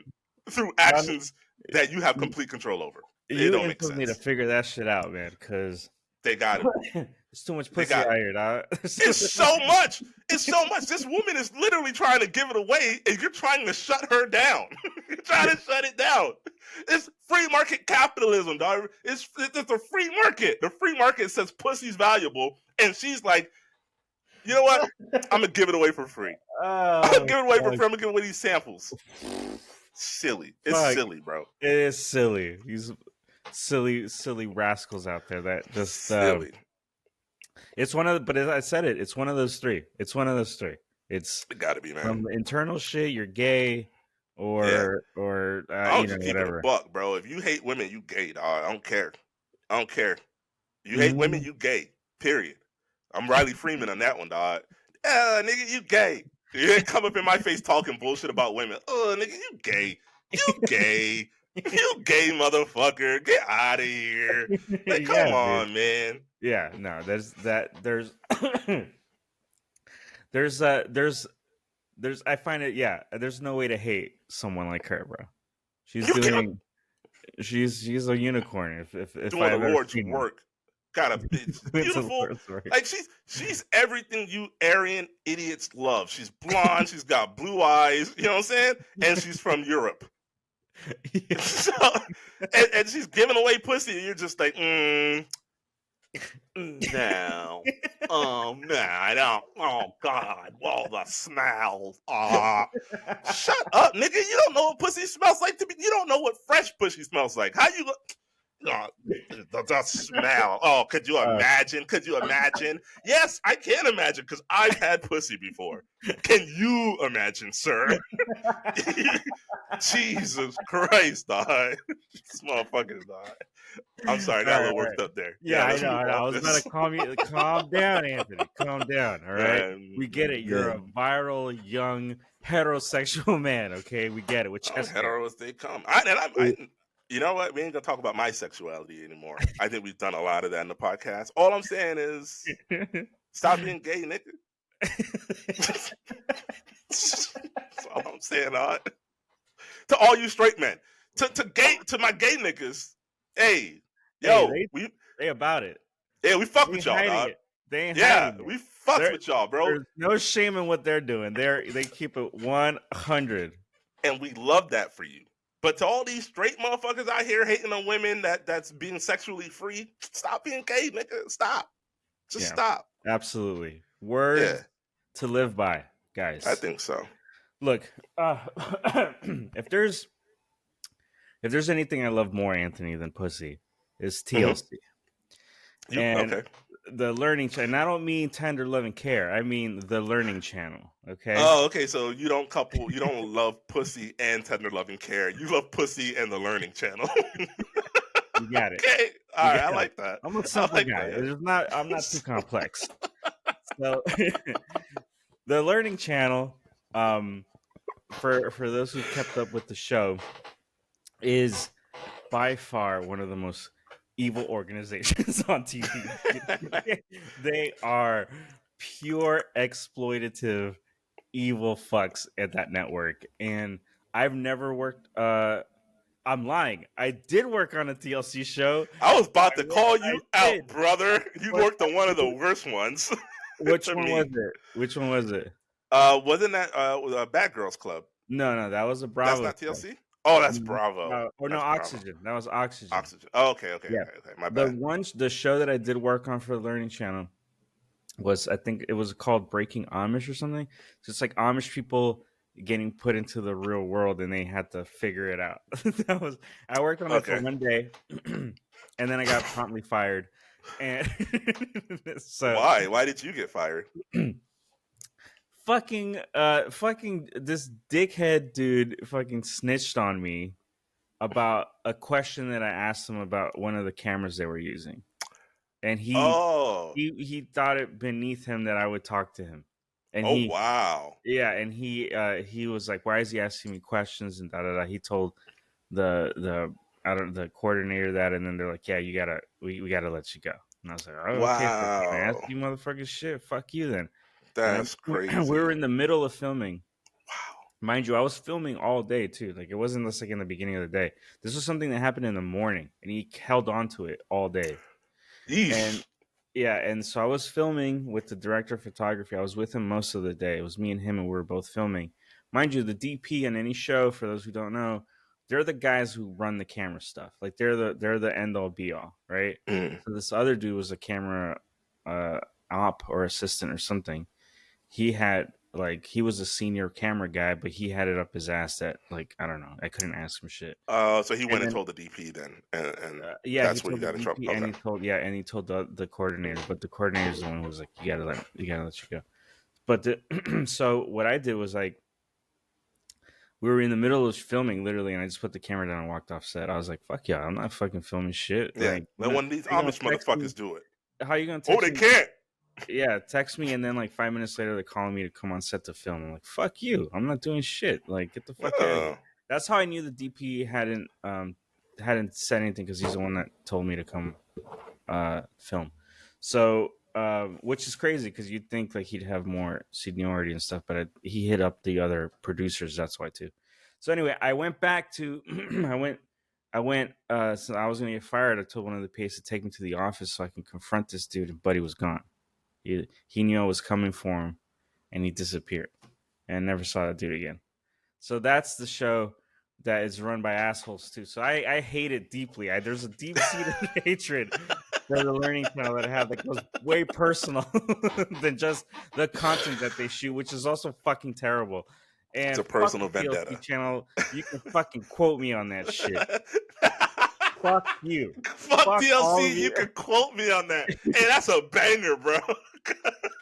through actions that you have complete control over. It don't make sense. Need to figure that shit out, man, because they got it. It's too much pussy out here, dog. It's so much. It's so much. This woman is literally trying to give it away, and you're trying to shut her down. You're trying to shut it down. It's free market capitalism, dog. It's a free market. The free market says pussy's valuable, and she's like, you know what? I'm gonna give it away for free. I'm gonna give it away for free. I'm gonna give away these samples. Silly. It's silly, bro. It is silly. These silly rascals out there that just silly. It's one of the, but as I said it's one of those three. It's one of those three. It gotta be, man. From internal shit, you're gay, or I don't keep whatever. It a buck, bro. If you hate women, you gay, dog. I don't care. You hate women, you gay. Period. I'm Riley Freeman on that one, dog. Nigga, you gay. You ain't come up in my face talking bullshit about women. Oh, nigga, you gay. You gay. You gay motherfucker. Get out of here. Like, come Yeah, dude. on, man. Yeah, no, there's I find it, yeah, there's no way to hate someone like her, bro. She's You can't doing she's a unicorn if doing the I've ever Lord's seen one. work. Got a bitch. It's a Beautiful. Lord's work. Like she's everything you Aryan idiots love. She's blonde, she's got blue eyes, you know what I'm saying? And she's from Europe. Yeah. So, and she's giving away pussy, and you're just like, no. No, I don't. Oh God, all the smells. Shut up, nigga. You don't know what pussy smells like to be. You don't know what fresh pussy smells like. How you look? The smell. Oh, could you imagine? Could you imagine? Yes, I can imagine because I've had pussy before. Can you imagine, sir? Jesus Christ, dog. This motherfucker, dog. I'm sorry, I got a little worked up there. Yeah, I know. I was about to calm you. Calm down, Anthony. Calm down. All right. We get it. You're a viral, young, heterosexual man. Okay, we get it. With chest hetero as they come. You know what? We ain't gonna talk about my sexuality anymore. I think we've done a lot of that in the podcast. All I'm saying is, stop being gay, nigga. That's all I'm saying. To all you straight men, to my gay niggas, hey, yo, they about it. Yeah, we fuck with y'all, dog. They ain't hiding it. We fuck with y'all, bro. There's no shame in what they're doing. They keep it 100, and we love that for you. But to all these straight motherfuckers out here hating on women that's being sexually free, stop being gay, nigga. Stop. Just stop. Absolutely. Word to live by, guys. I think so. Look, if there's anything I love more, Anthony, than pussy, is TLC. Mm-hmm. And the learning channel. And I don't mean tender love and care. I mean the learning channel. Okay. Oh, okay. So you don't love pussy and tender love and care. You love pussy and the learning channel. You got it. Okay. All right. I like that. I'm a simple guy. I'm not too complex. So the learning channel, for those who've kept up with the show, is by far one of the most evil organizations on TV. They are pure exploitative evil fucks at that network. And I've never worked I'm lying. I did work on a TLC show. I was about to call you out, brother. You worked on one of the worst ones. Which one was it? Wasn't that Bad Girls Club? No, that was a Bravo. That's not TLC? Oh, that's Bravo. Oxygen. That was Oxygen. Oxygen. Oh, okay. My bad. The show that I did work on for the Learning Channel was, I think it was called Breaking Amish or something. So it's like Amish people getting put into the real world and they had to figure it out. I worked on it for one day and then I got promptly fired. And so why did you get fired? fucking this dickhead dude fucking snitched on me about a question that I asked him about one of the cameras they were using. And he thought it beneath him that I would talk to him. And wow. Yeah, and he was like, why is he asking me questions and da da da. He told the coordinator that, and then they're like, yeah, we gotta let you go. And I was like, oh, wow. Okay, I ask you motherfuckers shit. Fuck you then. That's crazy. We were in the middle of filming. Wow. Mind you, I was filming all day too. Like, it wasn't just like in the beginning of the day. This was something that happened in the morning, and he held on to it all day. Yeesh. And so I was filming with the director of photography. I was with him most of the day. It was me and him, and we were both filming. Mind you, the DP in any show, for those who don't know, they're the guys who run the camera stuff. Like, they're the end all be all, right? So this other dude was a camera op or assistant or something. He was a senior camera guy, but he had it up his ass that, like, I don't know. I couldn't ask him shit. So he went and told the DP then, and that's where you got in trouble. And he told the coordinator, but the coordinator's the one who was like, you gotta let you go. But so what I did was, like, we were in the middle of filming, literally, and I just put the camera down and walked off set. I was like, fuck yeah, I'm not fucking filming shit. Yeah, like, let one of these Amish motherfuckers do it. how you gonna Oh, text they me? can't. Yeah, text me, and then like 5 minutes later, they're calling me to come on set to film. I'm like, fuck you, I'm not doing shit. Like, get the fuck out of here. That's how I knew the DP hadn't said anything, because he's the one that told me to come film. So, which is crazy, because you'd think like he'd have more seniority and stuff, but he hit up the other producers. That's why too. So anyway, I went back to so I was gonna get fired. I told one of the PAs to take me to the office so I can confront this dude, and Buddy was gone. He knew I was coming for him, and he disappeared, and I never saw that dude again. So that's the show that is run by assholes too. So I hate it deeply. There's a deep seated hatred for the Learning Channel that I have that goes way personal than just the content that they shoot, which is also fucking terrible. And it's a personal fuck the vendetta. TLC channel, you can fucking quote me on that shit. Fuck you. Fuck TLC, you can quote me on that. Hey, that's a banger, bro.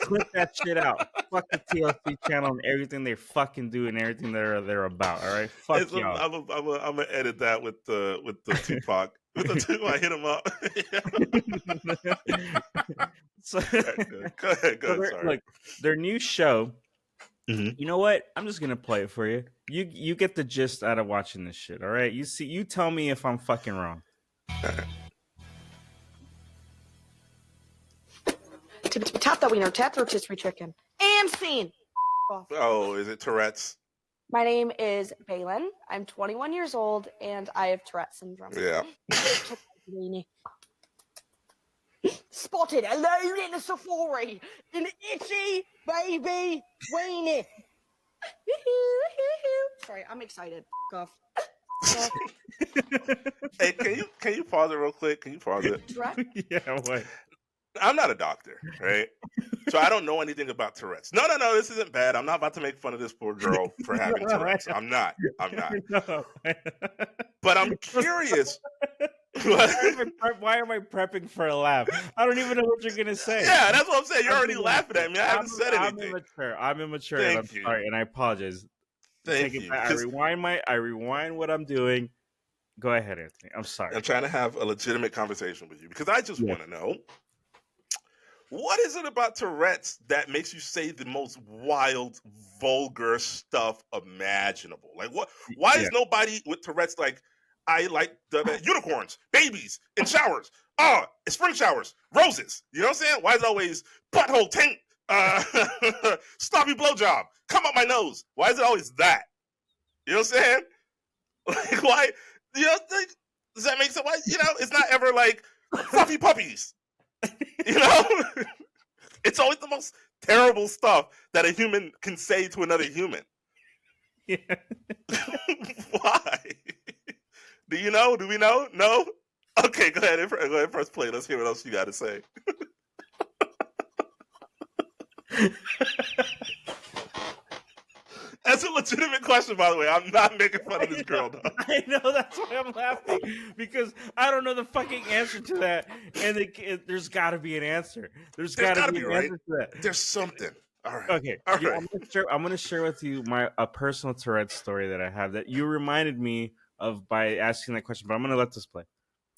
Clip that shit out. Fuck the TLC channel and everything they fucking do and everything they're about. All right, fuck y'all. I'm gonna edit that with the Tupac. With the Tupac, I hit him up. So, go ahead. Sorry. Look, their new show. Mm-hmm. You know what? I'm just gonna play it for you. You get the gist out of watching this shit. All right. You tell me if I'm fucking wrong. Tap that wiener, tap the rotisserie chicken. And scene. Oh, is it Tourette's? My name is Baylen. I'm 21 years old, and I have Tourette syndrome. Yeah. Spotted alone in a safari. An itchy baby weenie. Sorry, I'm excited. Off. Hey, can you pause it real quick? Can you pause it? Yeah, what? I'm not a doctor, right? So I don't know anything about Tourette's. No, this isn't bad. I'm not about to make fun of this poor girl for having Tourette's. I'm not. No. But I'm curious. Why am I prepping for a laugh? I don't even know what you're gonna say. Yeah, that's what I'm saying. You're already laughing at me. I haven't said anything. I'm immature. Thank I'm you. Sorry, and I apologize. Thank you. I rewind what I'm doing. Go ahead, Anthony. I'm sorry. I'm trying to have a legitimate conversation with you because I just want to know, what is it about Tourette's that makes you say the most wild, vulgar stuff imaginable? Like, what? Why is nobody with Tourette's like, I like the unicorns, babies, in showers. Oh, it's spring showers, roses. You know what I'm saying? Why is it always butthole taint, sloppy blowjob, come up my nose? Why is it always that? You know what I'm saying? Like, why? You know, does that make sense? Why? You know, it's not ever like fluffy puppies. You know, it's always the most terrible stuff that a human can say to another human. Yeah. Why? Do you know? Do we know? No? Okay, go ahead. Press play. Let's hear what else you got to say. That's a legitimate question, by the way. I'm not making fun of this girl, though. I know, that's why I'm laughing. Because I don't know the fucking answer to that. And there's got to be an answer. There's got to be an answer to that. There's something. All right. Okay. All right. I'm going to share with you a personal Tourette story that I have that you reminded me of by asking that question. But I'm going to let this play.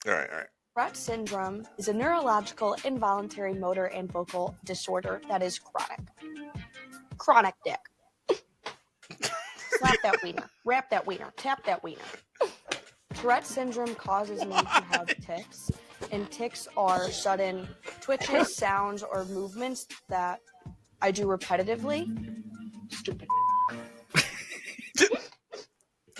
All right. Tourette syndrome is a neurological, involuntary motor and vocal disorder that is chronic. Chronic dick. Slap that wiener, wrap that wiener, tap that wiener. Tourette syndrome causes me to have tics, and tics are sudden twitches, sounds, or movements that I do repetitively. Stupid.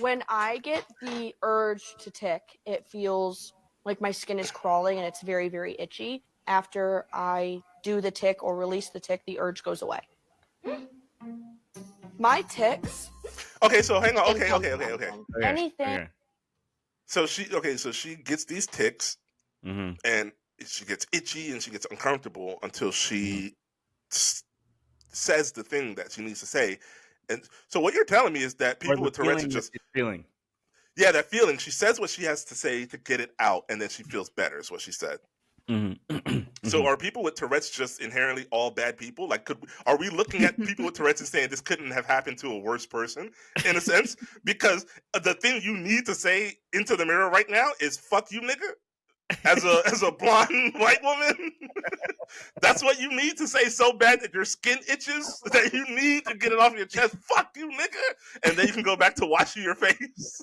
When I get the urge to tic, it feels like my skin is crawling and it's very, very itchy. After I do the tic or release the tic, the urge goes away. My tics. Okay, so hang on. Okay. Anything. Okay. So she gets these tics, Mm-hmm. and she gets itchy and she gets uncomfortable until she says the thing that she needs to say. And so what you're telling me is that people with Tourette's are just feeling. Yeah, that feeling. She says what she has to say to get it out, and then she feels better. Is what she said. Mm-hmm. So are people with Tourette's just inherently all bad people? Like, are we looking at people with Tourette's and saying this couldn't have happened to a worse person, in a sense? Because the thing you need to say into the mirror right now is "fuck you, nigga." as a blonde white woman. That's what you need to say so bad that your skin itches that you need to get it off your chest. Fuck you, nigga, and then you can go back to washing your face.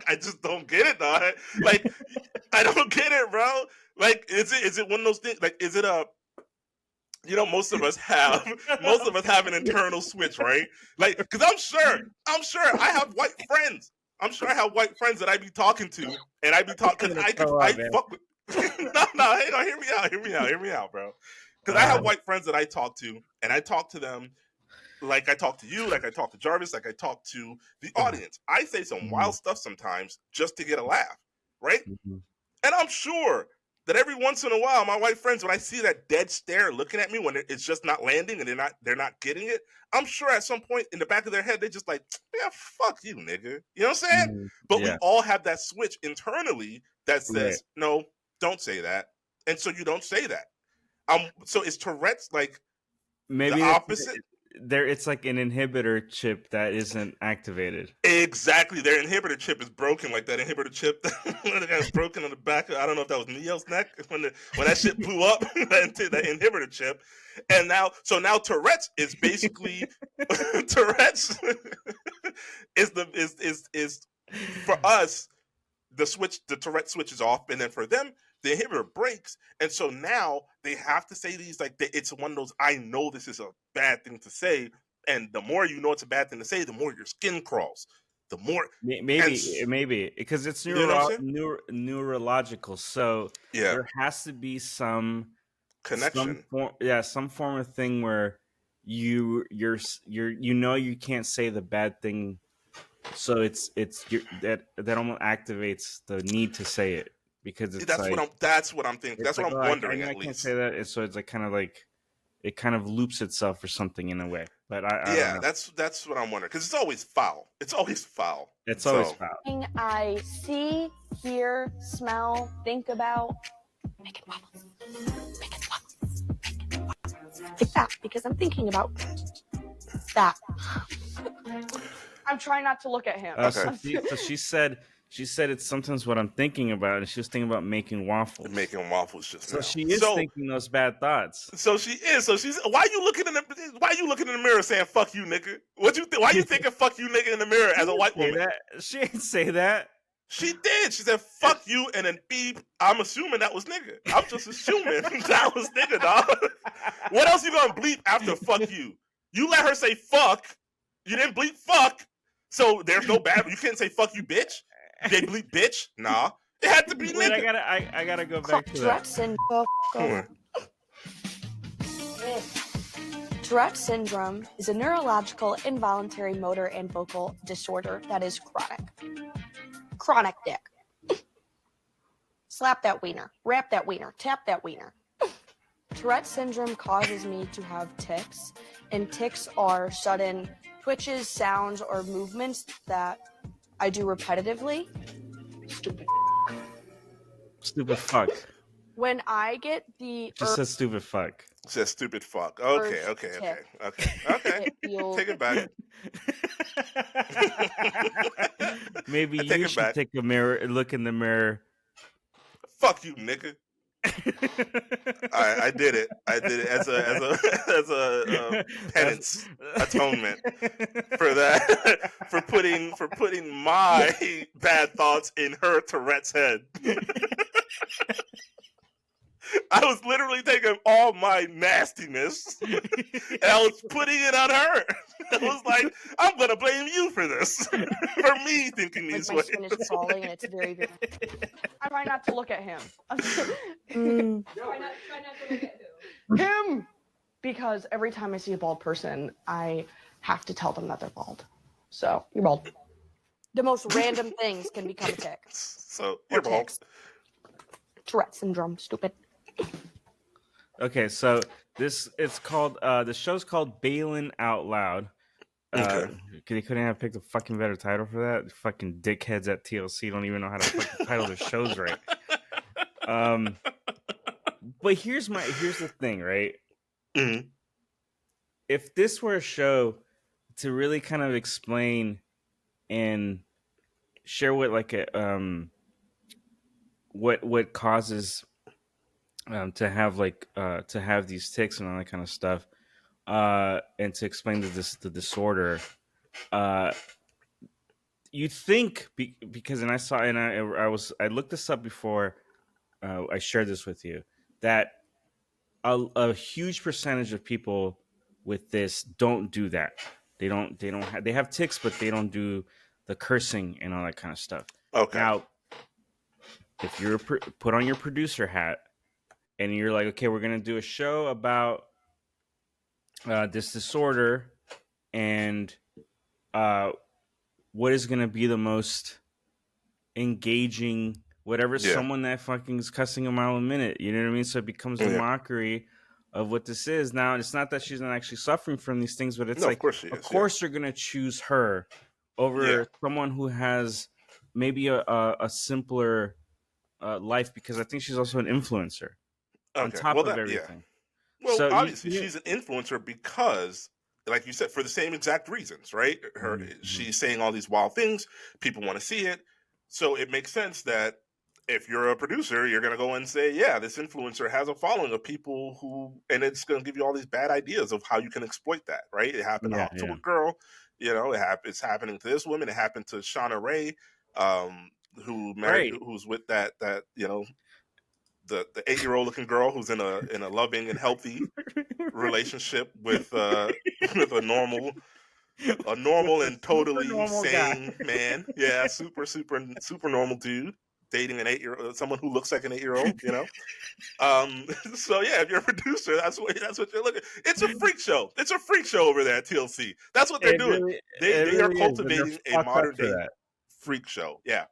I just don't get it, dog. Like, I don't get it, bro. Like, is it one of those things? Like, is it a most of us have an internal switch, right? Like, because I'm sure I have white friends. I'm sure I have white friends that I be talking to, and I be talking. I fuck with. no, hang on, hear me out, bro. Because I have white friends that I talk to, and I talk to them like I talk to you, like I talk to Jarvis, like I talk to the audience. I say some wild stuff sometimes just to get a laugh, right? And I'm sure that every once in a while, my white friends, when I see that dead stare looking at me when it's just not landing and they're not getting it, I'm sure at some point in the back of their head, they're just like, yeah, fuck you, nigga. You know what I'm saying? But we all have that switch internally that says, no, don't say that. And so you don't say that. So is Tourette's like maybe the opposite? It's like an inhibitor chip that isn't activated. Exactly, their inhibitor chip is broken, like that inhibitor chip that got broken on the back. I don't know if that was Neo's neck when that shit blew up. that inhibitor chip, and now Tourette's is basically Tourette's is for us the Tourette switch is off, and then for them the inhibitor breaks, and so now they have to say these it's one of those I know this is a bad thing to say, and the more you know it's a bad thing to say, the more your skin crawls. The more maybe because it's neurological, so there has to be some connection, some form of thing where you can't say the bad thing, so it's that almost activates the need to say it. Because that's what I'm thinking. That's what I'm wondering. I can't say that. So it's like it kind of loops itself or something in a way. But I don't know. That's what I'm wondering, because it's always foul. It's always foul. I see, hear, smell, think about. Make it waffles. Make it waffles. Make it waffles. Like that, because I'm thinking about that. I'm trying not to look at him. Okay. So she said it's sometimes what I'm thinking about, and she was thinking about making waffles. Making waffles just now. So she is thinking those bad thoughts. So she is. So she's. Why are you looking in the mirror saying "fuck you, nigga"? Why you thinking "fuck you, nigga" in the mirror as a white woman? She didn't say that. She did. She said "fuck you" and then beep. I'm assuming that was nigga. I'm just assuming that was nigga, dog. What else you gonna bleep after "fuck you"? You let her say "fuck." You didn't bleep "fuck." So there's no bad. You can't say "fuck you, bitch." They bleep bitch? Nah. It had to be nigga. I gotta go back to that. Tourette syndrome is a neurological, involuntary motor and vocal disorder that is chronic. Chronic dick. Slap that wiener. Wrap that wiener. Tap that wiener. Tourette syndrome causes me to have tics, and tics are sudden twitches, sounds, or movements that I do repetitively. Stupid fuck. When I get the just says stupid fuck. Says stupid fuck. Okay. Take it back. Maybe you should take a mirror, look in the mirror. Fuck you, nigga. I did it as a penance, atonement for that, for putting my bad thoughts in her Tourette's head. I was literally taking all my nastiness and I was putting it on her. I was like, I'm gonna blame you for this, for me thinking these ways. My skin is crawling and it's very, very. I try not to look at him. Try not to look at who? Him, because every time I see a bald person, I have to tell them that they're bald. So you're bald. The most random things can become a tick. So you're bald. Tourette syndrome, stupid. Okay, so the show's called Baylen Out Loud. Okay. They couldn't have picked a fucking better title for that. Fucking dickheads at TLC don't even know how to fucking title their shows right. But here's the thing, right? Mm-hmm. If this were a show to really kind of explain and share what like a what causes to have like to have these tics and all that kind of stuff, and to explain the disorder. Uh, you think because and I saw and I looked this up before I shared this with you that a huge percentage of people with this don't do that. They have tics, but they don't do the cursing and all that kind of stuff. Okay. Now, if you're put on your producer hat and you're like, okay, we're gonna do a show about this disorder, and what is gonna be the most engaging, whatever, someone that fucking is cussing a mile a minute, you know what I mean? So it becomes a mockery of what this is. Now, it's not that she's not actually suffering from these things, but it's like, of course you're gonna choose her over someone who has maybe a simpler life, because I think she's also an influencer on top of everything. Well, so obviously she's an influencer because, like you said, for the same exact reasons, right? She's saying all these wild things. People want to see it. So it makes sense that if you're a producer, you're going to go and say, yeah, this influencer has a following of people who, and it's going to give you all these bad ideas of how you can exploit that, right? It happened to a girl, you know, it's happening to this woman. It happened to Shauna Ray, who's with that, you know, the 8-year-old looking girl who's in a loving and healthy relationship with a normal and totally sane man. Yeah, super normal dude dating an 8-year-old, someone who looks like an 8-year-old, you know. So yeah, if you're a producer, that's what you're looking. It's a freak show. It's a freak show over there at TLC. That's what they're doing. They are cultivating a modern day freak show. Yeah.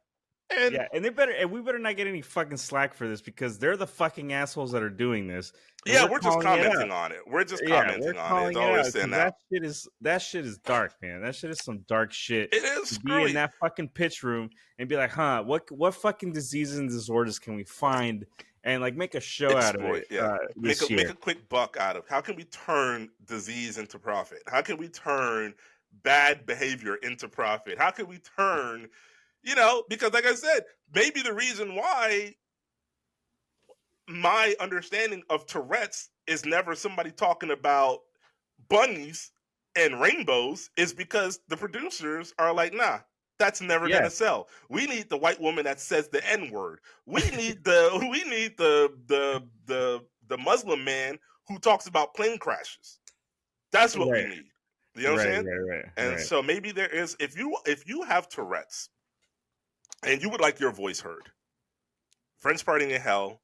And we better not get any fucking slack for this, because they're the fucking assholes that are doing this. Yeah, we're just commenting on it. We're just commenting on it. It's always saying that shit is dark, man. That shit is some dark shit. It is to be in that fucking pitch room and be like, huh, what fucking diseases and disorders can we find, and like make a show out of it. Yeah. Make a quick buck out of. How can we turn disease into profit? How can we turn bad behavior into profit? How can we turn, you know, because like I said, maybe the reason why my understanding of Tourette's is never somebody talking about bunnies and rainbows is because the producers are like, nah, that's never gonna sell. We need the white woman that says the N-word. We need the Muslim man who talks about plane crashes. That's what we need. You know what I'm saying? Right. And so maybe there is, if you have Tourette's and you would like your voice heard, Friends Partying in Hell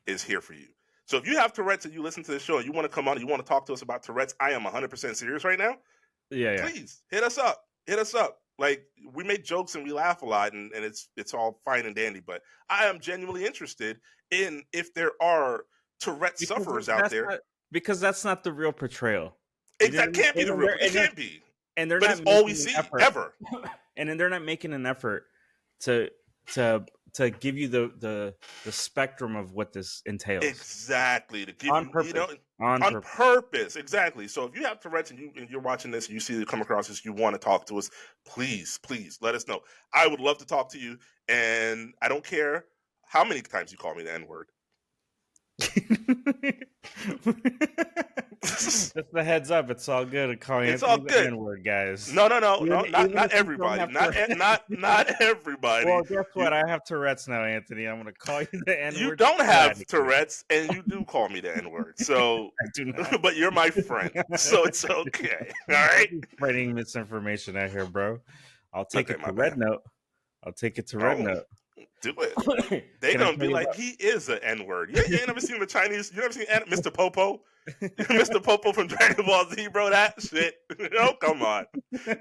is here for you. So if you have Tourette's and you listen to the show and you want to come on and you want to talk to us about Tourette's, I am 100% serious right now. Please hit us up. Like, we make jokes and we laugh a lot, and it's all fine and dandy, but I am genuinely interested in if there are Tourette's sufferers out there. Because that's not the real portrayal. That can't be the real. It can't be. And they're but not it's all we see ever. And then they're not making an effort to give you the spectrum of what this entails. Exactly. To give on you, purpose. You know, on purpose. Exactly. So if you have Tourette's and you're watching this and you see it come across this, you want to talk to us, please let us know. I would love to talk to you, and I don't care how many times you call me the N-word. Just the heads up, it's all good. It's all good. N-word, guys. No, not everybody. Not everybody. Well, guess what? I have Tourette's now, Anthony. I'm going to call you the N-word. You don't have Tourette's, and you do call me the N-word. So I do not. But you're my friend, so it's okay. All right. Spreading misinformation out here, bro. I'll take it to Red Note. Do it. They're gonna be like, he is an N-word. You ain't never seen the Chinese. You never seen Mr. Popo? Mr. Popo from Dragon Ball Z, bro. That shit. No, come on.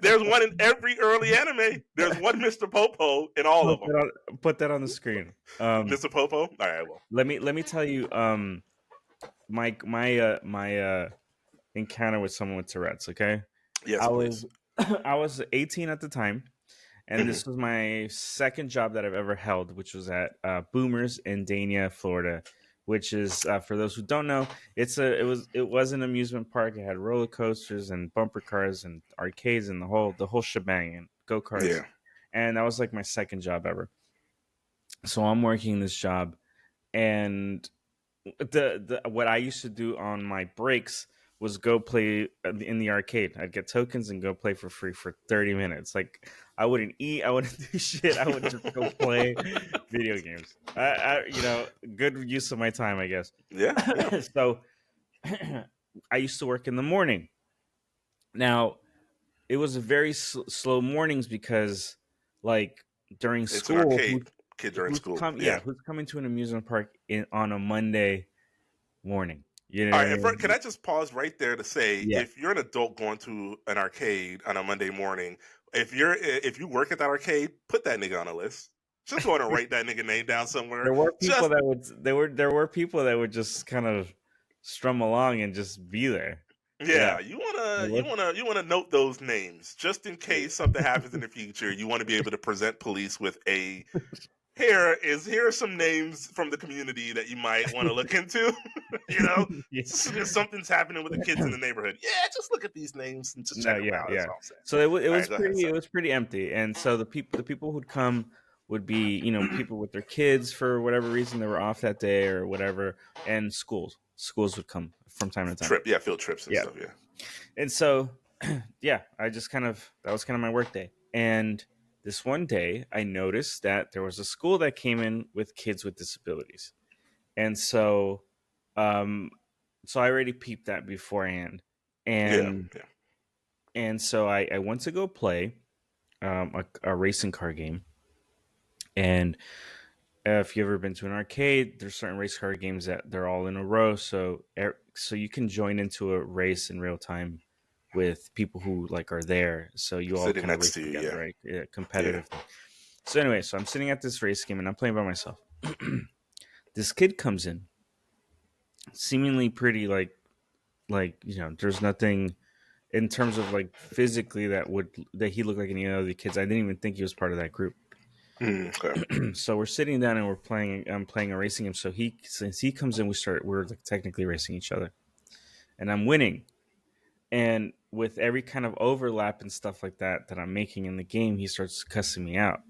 There's one in every early anime. There's one Mr. Popo in all of them. Put that on the screen. Mr. Popo. All right, well. Let me tell you. My encounter with someone with Tourette's. Okay. Yes, please. I was 18 at the time. And this was my second job that I've ever held, which was at Boomers in Dania, Florida, which is, for those who don't know, it was an amusement park. It had roller coasters and bumper cars and arcades and the whole shebang and go-karts. Yeah. and that was like my second job ever. So I'm working this job, and the what I used to do on my breaks was go play in the arcade. I'd get tokens and go play for free for 30 minutes. Like I wouldn't eat, I wouldn't do shit. I would just go play video games. Good use of my time, I guess. Yeah. So I used to work in the morning. Now it was a very slow mornings because, like during It's school, an arcade. Kid during school. Who's coming to an amusement park on a Monday morning? You know. All right. Can I just pause right there to say, Yeah. if you're an adult going to an arcade on a Monday morning, if you work at that arcade, put that nigga on a list. Just want to write that nigga name down somewhere. There were people that would just kind of strum along and just be there. Yeah, you wanna note those names just in case something happens in the future. You want to be able to present police with a here are some names from the community that you might want to look into. Yeah. Something's happening with the kids in the neighborhood. Yeah, just look at these names and just check them out. Yeah. That's all I'm saying. So it It was pretty empty, and so the people who'd come would be people with their kids for whatever reason they were off that day or whatever, and schools would come from time to time. Field trips and stuff. Yeah, and so I just that was kind of my work day, and this one day I noticed that there was a school that came in with kids with disabilities, and so so I already peeped that beforehand, and so I went to go play a racing car game. And if you've ever been to an arcade, there's certain race car games that they're all in a row, so you can join into a race in real time with people who are there, so you all sitting kind of next race to you, together, right? Yeah, competitive thing. So anyway, so I'm sitting at this race game and I'm playing by myself. This kid comes in, seemingly pretty there's nothing in terms of physically that he looked like any other kids. I didn't even think he was part of that group. Okay. So we're sitting down and I'm playing a racing game. So since he comes in, we're technically racing each other, and I'm winning. And with every kind of overlap and stuff like that I'm making in the game, he starts cussing me out.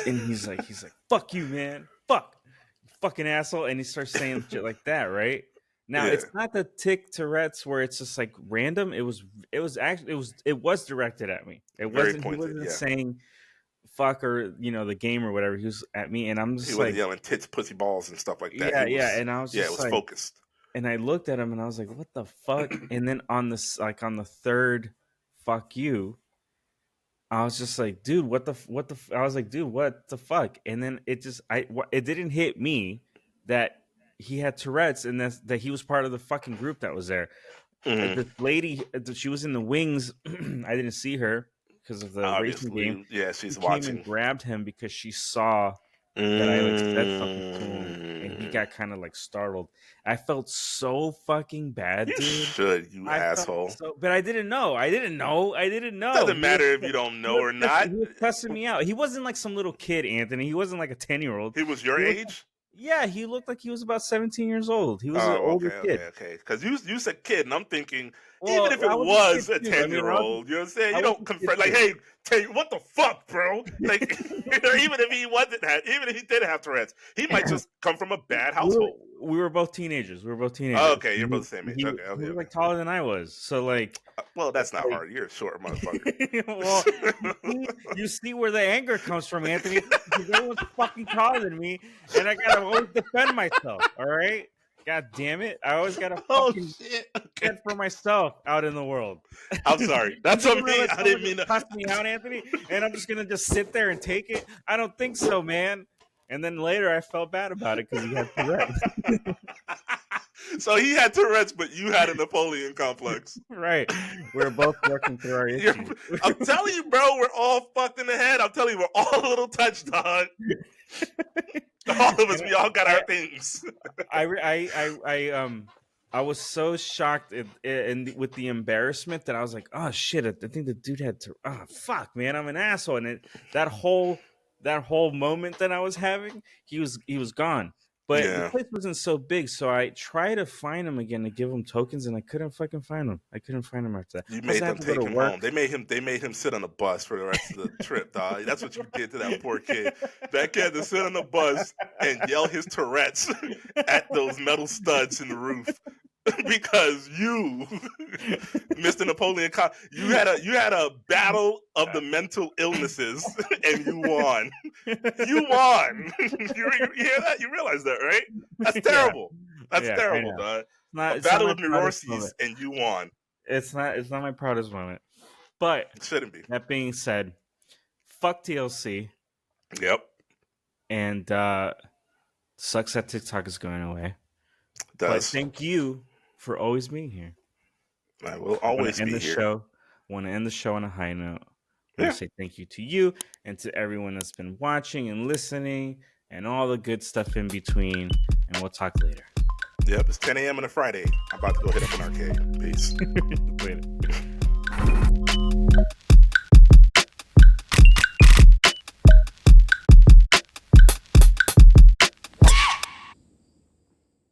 And he's like, "Fuck you, man! Fuck, you fucking asshole!" And he starts saying shit like that, right? Now it's not the Tourette's where it's just random. It was directed at me. It wasn't. He wasn't saying fuck or the game or whatever. He was at me, and I'm just he wasn't yelling tits, pussy, balls, and stuff like that. And I was just it was focused. And I looked at him and I was like, "What the fuck?" And then on the third "fuck you," I was just like, "Dude, what the?" I was like, "Dude, what the fuck?" And then it didn't hit me that he had Tourette's and that he was part of the fucking group that was there. Mm-hmm. The lady, she was in the wings. I didn't see her because of the racing game. Yeah, she's watching. Came and grabbed him because she saw that I said something to him, and he got kind of startled. I felt so fucking bad, dude. You should, you asshole. But I didn't know. Doesn't matter if you don't know or not. He was cussing me out. He wasn't some little kid, Anthony. He wasn't a 10-year-old. He was your age? Yeah, he looked like he was about 17 years old. He was an older kid. Okay. Because you said kid, and I'm thinking, even if it was a 10-year-old, you know what I'm saying? You don't confront, hey, tell you, what the fuck, bro? Even if he did have Tourette's, he might just come from a bad household. We were both teenagers. Oh, okay, you're both the same age. He was taller than I was. So well, that's not hard. You're a short motherfucker. Well, you see where the anger comes from, Anthony. Because everyone's fucking taller than me, and I gotta always defend myself. All right. God damn it! I always gotta fucking stand for myself out in the world. I'm sorry. That's on me. I didn't mean to cuss me out, Anthony. And I'm just gonna sit there and take it. I don't think so, man. And then later, I felt bad about it because he had Tourette's. So he had Tourette's, but you had a Napoleon complex. Right. We were both working through our issues. I'm telling you, bro, we're all fucked in the head. I'm telling you, we're all a little touched, dog. All of us, we all got our things. I was so shocked and with the embarrassment that I was like, oh shit, I think the dude had to. Oh fuck, man, I'm an asshole. And that whole moment that I was having, he was gone. But the Yeah. place wasn't so big, so I tried to find him again to give him tokens, and I couldn't fucking find him. I couldn't find him after that. You Plus, made I them had to go take to him work. home. They made him sit on the bus for the rest of the trip, dog. That's what you did to that poor kid. That kid had to sit on the bus and yell his Tourette's at those metal studs in the roof because you, Mr. Napoleon, you had a battle of the mental illnesses and you won. You won. You hear that? You realize that, right? That's terrible. That's Yeah, I terrible, know. dog. Not, A it's not battle my of proudest neuroses moment. and you won. It's not my proudest moment. But It shouldn't be. that being said, fuck TLC, Yep. and sucks that TikTok is going away. But Does. thank you for always being here. I will always be here. Want to end the show on a high note. I Yeah. want to say thank you to you and to everyone that's been watching and listening and all the good stuff in between. And we'll talk later. Yep, it's 10 a.m. on a Friday. I'm about to go hit up an arcade. Peace. Later.